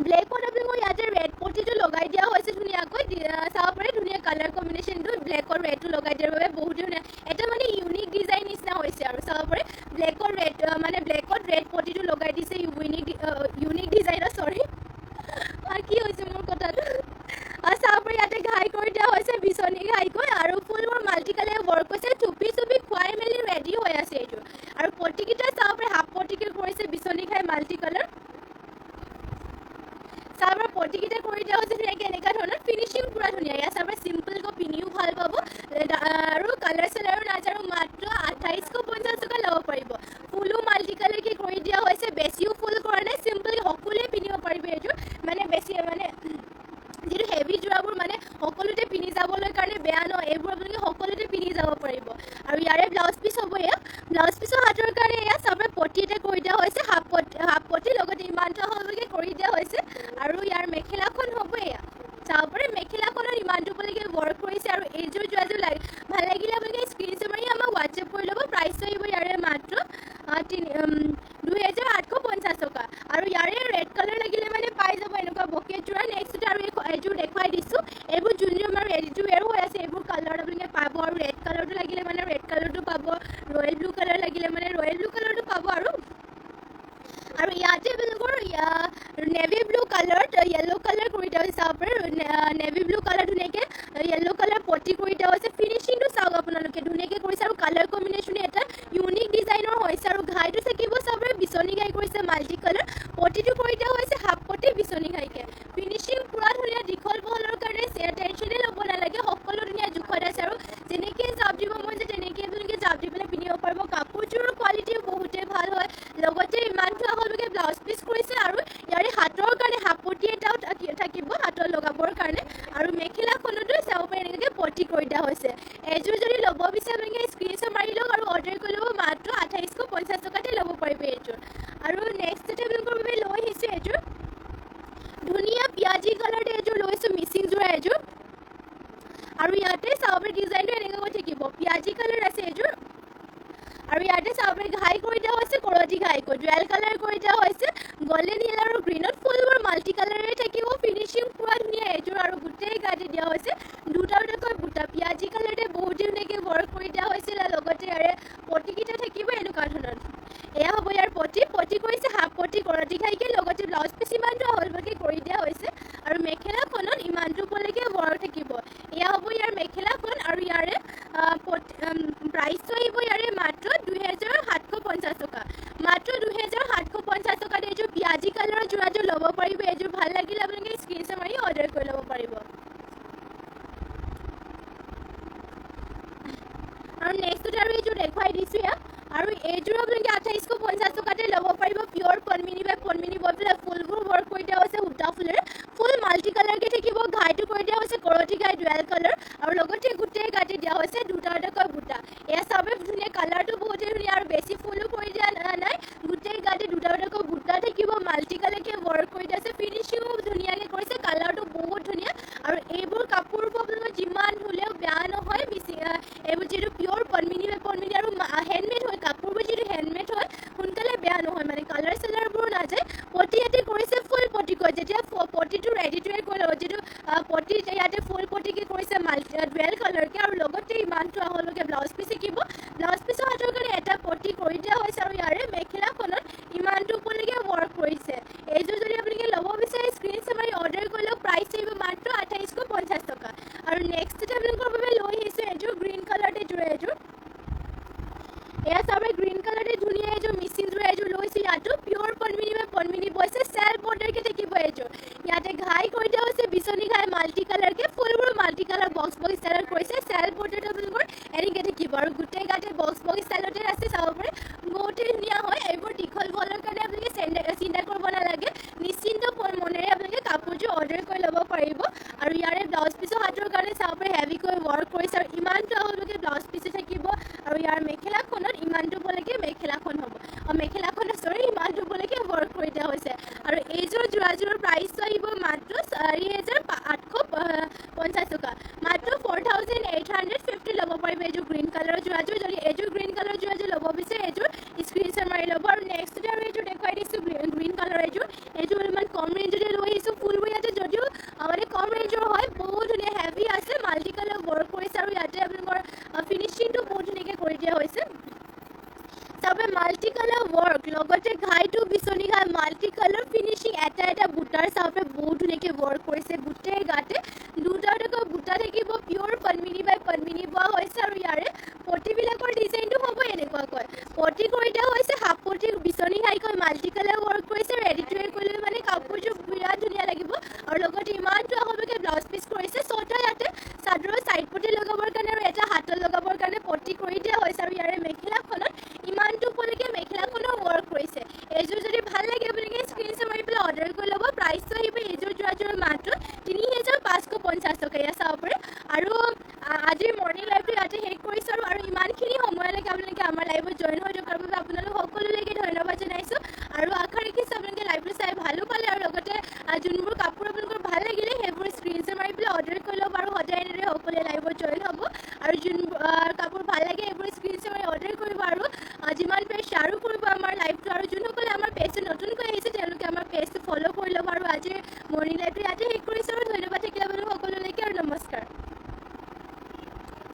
ব্লেকত আপোনালোকৰ ইয়াতে ৰেড পটিটো লগাই দিয়া হৈছে ধুনীয়াকৈ চাব পাৰে ধুনীয়া কালাৰ কম্বিনেশ্যনটো ব্লেকৰ ৰেডটো লগাই দিয়াৰ বাবে বহুত ধুনীয়া এটা মানে ইউনিক ডিজাইন নিচিনা হৈছে আৰু চাব পাৰে ব্লেকত ৰেড পটিটো লগাই দিছে ইউনিক ডিজাইনৰ চৰি কি হৈছে মোৰ কথাটো চাব পাৰে ইয়াতে ঘাই কৰি দিয়া হৈছে বিচনী ঘাইকৈ আৰু ফুলবোৰ মাল্টি কালাৰ ৱৰ্ক হৈছে টুপি খুৱাই মেলি ৰেডি হৈ আছে এইযোৰ আৰু পটিকেইটা চাব পাৰে হাফ পটিকে কৰিছে বিচনী খাই মাল্টি কালাৰ চাব পটিকেইটা কৰি দিয়া হৈছে ধুনীয়াকৈ এনেকুৱা ধৰণৰ ফিনিচিং পুৰা ধুনীয়া ইয়াত চাব চিম্পলকৈ পিন্ধিও ভাল পাব আৰু কালাৰ চালাৰো নাজানো মাত্ৰ 2850 টকা ল'ব পাৰিব ফুলো মাল্টি কালাৰকৈ কৰি দিয়া হৈছে বেছিও ফুল কৰা নাই চিম্পল সকলোৱে পিন্ধিব পাৰিব এইযোৰ মানে বেছি মানে যিটো হেভি যোৰাবোৰ মানে সকলোতে পিন্ধি যাবলৈ কাৰণে বেয়া নহয় এইবোৰ আপোনালোকে সকলোতে পিন্ধি যাব পাৰিব আৰু ইয়াৰে ব্লাউজ পিচ হ'ব এয়া ব্লাউজ পিচৰ হাতৰ কাৰণে এয়া চাবলৈ পটি এটা কৰি দিয়া হৈছে হাফ পটি লগতে ইমানটা হ'বলৈকে কৰি দিয়া হৈছে আৰু ইয়াৰ মেখেলাখন হ'ব এয়া চাব পাৰে মেখেলাখনৰ ইমানটোলৈকে ৱৰ্ক কৰিছে আৰু এইযোৰ যোৱাযোৰ ভাল লাগিলে আপোনালোকে স্ক্ৰীনশ্বট মাৰি আমাক হোৱাটছএপ কৰি ল'ব প্ৰাইচটো আহিব ইয়াৰে মাত্ৰ 2850 টকা আৰু ইয়াৰে ৰেড কালাৰ লাগিলে মানে পাই যাব এনেকুৱা বকেট যোৰা নেক্সট আৰু এইযোৰ দেখুৱাই দিছোঁ এইবোৰ যোন যোন আমাৰ ৰেডি টু ৱেৰ হৈ আছে এইবোৰ কালাৰ আপোনালোকে পাব আৰু ৰেড কালাৰটো লাগিলে মানে ৰেড কালাৰটো পাব ৰয়েল ব্লু কালাৰ লাগিলে মানে ৰয়েল ব্লু কালাৰটো পাব আৰু ইয়াতে আপোনালোকৰ নেভি ব্লু কালাৰত য়েল্ল' কালাৰ কৰি দিয়া হৈছে চাব পাৰে নেভি ব্লু কালাৰ ধুনীয়াকৈ য়েল্ল' কালাৰ পটি কৰি দিয়া হৈছে ফিনিচিংটো চাওক আপোনালোকে ধুনীয়াকৈ কৰিছে আৰু কালাৰ কম্বিনেশ্যন এটা ইউনিক ডিজাইনৰ হৈছে আৰু ঘাইটো থাকিব চাব পাৰে বিচনী ঘাই কৰিছে মাল্টি কালাৰ পটিটো কৰি দিয়া হৈছে হাফ পটি বিচনী ঘাইকৈ ফিনিচিং পুৰা ধুনীয়া দীঘল বহলৰ কাৰণে টেনশ্যনেই ল'ব নালাগে সকলো ধুনীয়া জোখত আছে আৰু যেনেকৈ জাপ দিব মন যায় তেনেকৈ আপোনালোকে জাপ দি পেলাই পিন্ধিব পাৰিব কাপোৰযোৰৰ কোৱালিটিও বহুতেই ভাল হয় লগতে ইমানটো আহলকে ব্লাউজ পিচ কৰিছে আৰু ইয়াৰে হাতৰ কাৰণে হাপতি এটাও থাকিব হাতৰ লগাবৰ কাৰণে আৰু মেখেলাখনতো চাব পাৰে এনেকৈ পটি কৰি দিয়া হৈছে এযোৰ যদি ল'ব বিচাৰে আপোনালোকে স্ক্ৰীনশ্বট মাৰি লওক আৰু অৰ্ডাৰ কৰি ল'ব মাত্ৰ 2850 টকাতে ল'ব পাৰিব এইযোৰ আৰু নেক্সট আপোনালোকৰ বাবে লৈ আহিছোঁ এইযোৰ ধুনীয়া পিঁয়াজি কালাৰ এইযোৰ লৈছোঁ মিচিং যোৰা এযোৰ আৰু ইয়াতে চাব পাৰে ডিজাইনটো এনেকৈ থাকিব পিঁয়াজি কালাৰ আছে এইযোৰ আৰু ইয়াতে চাব পাৰে ঘাই কৰি দিয়া হৈছে কৰতি ঘাই ডুৱেল কালাৰ কৰি দিয়া হৈছে গল্ডেন য়েল্লো আৰু গ্ৰীণত ফুলবোৰ মাল্টি কালাৰে থাকিব ফিনিচিং পুৰা ধুনীয়া এইযোৰ আৰু গোটেই গাতে দিয়া হৈছে দুটা দুটাকৈ বুটা পিঁয়াজি কালাৰতে বহুত ধুনীয়াকৈ ৱৰ্ক কৰি দিয়া হৈছিল লগতে ইয়াৰে পটিকেইটা থাকিব এনেকুৱা ধৰণৰ এয়া হ'ব ইয়াৰ পটি কৰিছে হাফ পটি কৰতি ঘাইকৈ লগতে ব্লাউজ পিচ ইমানটো আহলভাগে কৰি দিয়া হৈছে আৰু মেখেলাখনত ইমানটো উপলৈকে ৱৰ্ক থাকিব এয়া হ'ব ইয়াৰ মেখেলাখন আৰু ইয়াৰে প্ৰাইচটো আহিব ইয়াৰে মাত্ৰ 2750 টকা মাত্ৰ 2750 টকাত এইযোৰ পিঁয়াজি কালাৰৰ যোৰাযোৰ ল'ব পাৰিব এইযোৰ ভাল লাগিলে আপোনালোকে স্ক্ৰীনশ্বট মাৰি অৰ্ডাৰ কৰি ল'ব পাৰিব আৰু নেক্সট আৰু এইযোৰ দেখুৱাই দিছোঁ ইয়াক আৰু এইযোৰ আপোনালোকে 2850 টকাতে ল'ব পাৰিব পিয়ৰ পদ্মিনী বাই পদ্মিনী বৈ পেলাই ফুলবোৰ ৱৰ্ক কৰি দিয়া হৈছে সূতা ফুলেৰে ফুল মাল্টি কালাৰকৈ থাকিব ঘাইটো কৰি দিয়া হৈছে কৰতি ঘাই ডুৱেল কালাৰ আৰু লগতে গোটেই গাতে দিয়া হৈছে দুটা দুটাকৈ বুটা এয়া চাবে ধুনীয়া কালাৰটো বহুতেই ধুনীয়া আৰু বেছি ফুলো কৰি দিয়া নাই গোটেই গাতে দুটা দুটাকৈ বুটা থাকিব মাল্টি কালাৰকৈ ৱৰ্ক কৰি দিয়া আছে ফিনিচিঙো ধুনীয়াকৈ কৰিছে কালাৰটো বহুত ধুনীয়া আৰু এইবোৰ কাপোৰবোৰ আপোনালোকৰ যিমান ধুলেও বেয়া নহয় বেছি এইবোৰ যিটো পিয়ৰ পদ্মিনী বাই পদ্মিনী আৰু হেণ্ডমেড হয় কাপোৰবোৰ যিটো হেণ্ডমেড হয় সোনকালে বেয়া নহয় মানে কালাৰ চালাৰবোৰ নাযায় পটি ইয়াতে কৰিছে ফুল পটি কয় যেতিয়া পটিটো ৰেডি টু ৱেৰ কৰি ল'ব যিটো পটি ইয়াতে ফুল পটিকে কৰিছে মাল্টি ডুৱেল কালাৰকৈ আৰু লগতে ইমানটো আহলকে ব্লাউজ পিচ শিকিব ব্লাউজ পিচৰ হাতৰ কাৰণে এটা পটি কৰি দিয়া হৈছে আৰু ইয়াৰে মেখেলাখনত ইমানটো উপলৈকে ৱৰ্ক কৰিছে এইযোৰ যদি আপোনালোকে ল'ব বিচাৰে স্ক্ৰীনশ্বট মাৰি অৰ্ডাৰ কৰি লওক প্ৰাইচ আহিব মাত্ৰ 2850 টকা আৰু নেক্সট আপোনালোকৰ বাবে লৈ আহিছোঁ এইযোৰ গ্ৰীণ কালাৰতে এইযোৰ এয়া চাব গ্ৰীণ কালাৰতে ধুনীয়া এইযোৰ মিচিং যোৰা এইযোৰ লৈছোঁ ইয়াতো পিয়ৰ পদ্মিনী বা পদ্মিনী বৈছে চেল্ফ বৰ্ডাৰকৈ থাকিব এইযোৰ ইয়াতে ঘাই কৰি দিয়া হৈছে বিচনী ঘাই মাল্টি কালাৰকৈ ফুলবোৰ মাল্টি কালাৰ বক্স ষ্টাইলত কৰিছে চেল্ফ বৰ্ডাৰটো আপোনালোকৰ এনেকৈ থাকিব আৰু গোটেই গাতে বক্স ষ্টাইলতে আছে চাব পাৰে বহুতেই ধুনীয়া হয় এইবোৰ দীঘল বলৰ কাৰণে আপোনালোকে চিন্তা কৰিব নালাগে নিশ্চিন্ত মনেৰে আপোনালোকে কাপোৰযোৰ অৰ্ডাৰ কৰি ল'ব পাৰিব আৰু ইয়াৰে ব্লাউজ পিচৰ হাতৰ কাৰণে চাব পাৰে হেভিকৈ ৱৰ্ক কৰিছে আৰু ইমানটো আপোনালোকে ব্লাউজ পিচো থাকিব আৰু ইয়াৰ মেখেলাখনত ইমানটো উপলৈকে মেখেলাখন হ'ব মেখেলাখনত ইমানটো উপলৈকে ৱৰ্ক কৰি দিয়া হৈছে আৰু এইযোৰ যোৰাযোৰৰ প্ৰাইচটো আহিব মাত্ৰ 4850 টকা মাত্ৰ 4850 ল'ব পাৰিব এইযোৰ গ্ৰীণ কালাৰৰ যোৰাযোৰ যদি এইযোৰ গ্ৰীণ কালাৰৰ যোৰাযোৰ ল'ব বিচাৰে এইযোৰ স্ক্ৰীনশ্বট মাৰি ল'ব আৰু নেক্সট আৰু এইযোৰ দেখুৱাই দিছোঁ গ্ৰীণ কালাৰ এইযোৰ ইমান কম ৰেঞ্জতে লৈ আহিছোঁ ফুলবোৰ ইয়াতে যদিও মানে কম ৰেঞ্জৰ হয় বহুত ধুনীয়া হেভি আছে মাল্টি কালাৰ ৱৰ্ক কৰিছে আৰু ইয়াতে আপোনালোকৰ ফিনিচিংটো বহুত ধুনীয়াকৈ কৰি দিয়া হৈছে চবে মাল্টি কালাৰ ৱৰ্ক লগতে ঘাইটো বিচনী ঘাই মাল্টি কালাৰ ফিনিচিং এটা বুটাৰ চাপে বহুত ধুনীয়াকৈ ৱৰ্ক কৰিছে গোটেই গাতে দুটা বুটা থাকিব পিয়'ৰ পদ্মিনী বাই পদ্মিনী বোৱা হৈছে আৰু ইয়াৰে পটিবিলাকৰ ডিজাইনটো হ'ব এনেকুৱাকৈ পটি কৰি দিয়া হৈছে হাফ পটি বিচনী ঘাইকৈ মাল্টি কালাৰ ৱৰ্ক কৰিছে ৰেডি টু ৱেৰ কৰিলে মানে কাপোৰযোৰ বিৰাট ধুনীয়া লাগিব আৰু লগতে ইমানটো আহোমকৈ ব্লাউজ পিচ কৰিছে ছটা ইয়াতে চাদৰৰ চাইড পটি লগাবৰ কাৰণে আৰু এটা হাতত লগাবৰ কাৰণে পটি কৰি দিয়া হৈছে আৰু ইয়াৰে মেখেলাখনত ইমানটো উপলৈকে মেখেলাখনৰ ৱৰ্ক কৰিছে এইযোৰ যদি ভাল লাগে আপোনালোকে স্ক্ৰীনশ্বট মাৰি পেলাই অৰ্ডাৰ কৰি ল'ব প্ৰাইচটো আহিব এইযোৰ যোৰাযোৰ মাত্ৰ ৩,৫৫০ টকা ইয়াত চাব পাৰে আৰু আজিৰ মৰ্ণিং লাইভটো ইয়াতে শেষ কৰিছোঁ আৰু ইমানখিনি সময়লৈকে আপোনালোকে আমাৰ লাইভত জইন হৈ থকাৰ বাবে আপোনালোক সকলোলৈকে ধন্যবাদ জনাইছোঁ আৰু আশা ৰাখিছোঁ আপোনালোকে লাইভটো চাই ভালো পালে আৰু লগতে যোনবোৰ কাপোৰ আপোনালোকৰ ভাল লাগিলে সেইবোৰ স্ক্ৰীনশ্বট মাৰি পেলাই অৰ্ডাৰ কৰি ল'ব আৰু সদায় এনেদৰে সকলোৱে লাইভত জইন হ'ব আৰু যোনবোৰ কাপোৰ ভাল লাগে সেইবোৰ স্ক্ৰীনশ্বট মাৰি অৰ্ডাৰ কৰিব আৰু যিমান পাৰে শ্বেয়াৰো কৰিব আমাৰ লাইভটো আৰু যোনসকলে আমাৰ পেজটো নতুনকৈ আহিছে তেওঁলোকে আমাৰ পেজটো ফ'ল' কৰি ল'ব আৰু আজিৰ মৰ্ণিং লাইভটো ইয়াতে শেষ কৰিছোঁ আৰু ধন্যবাদ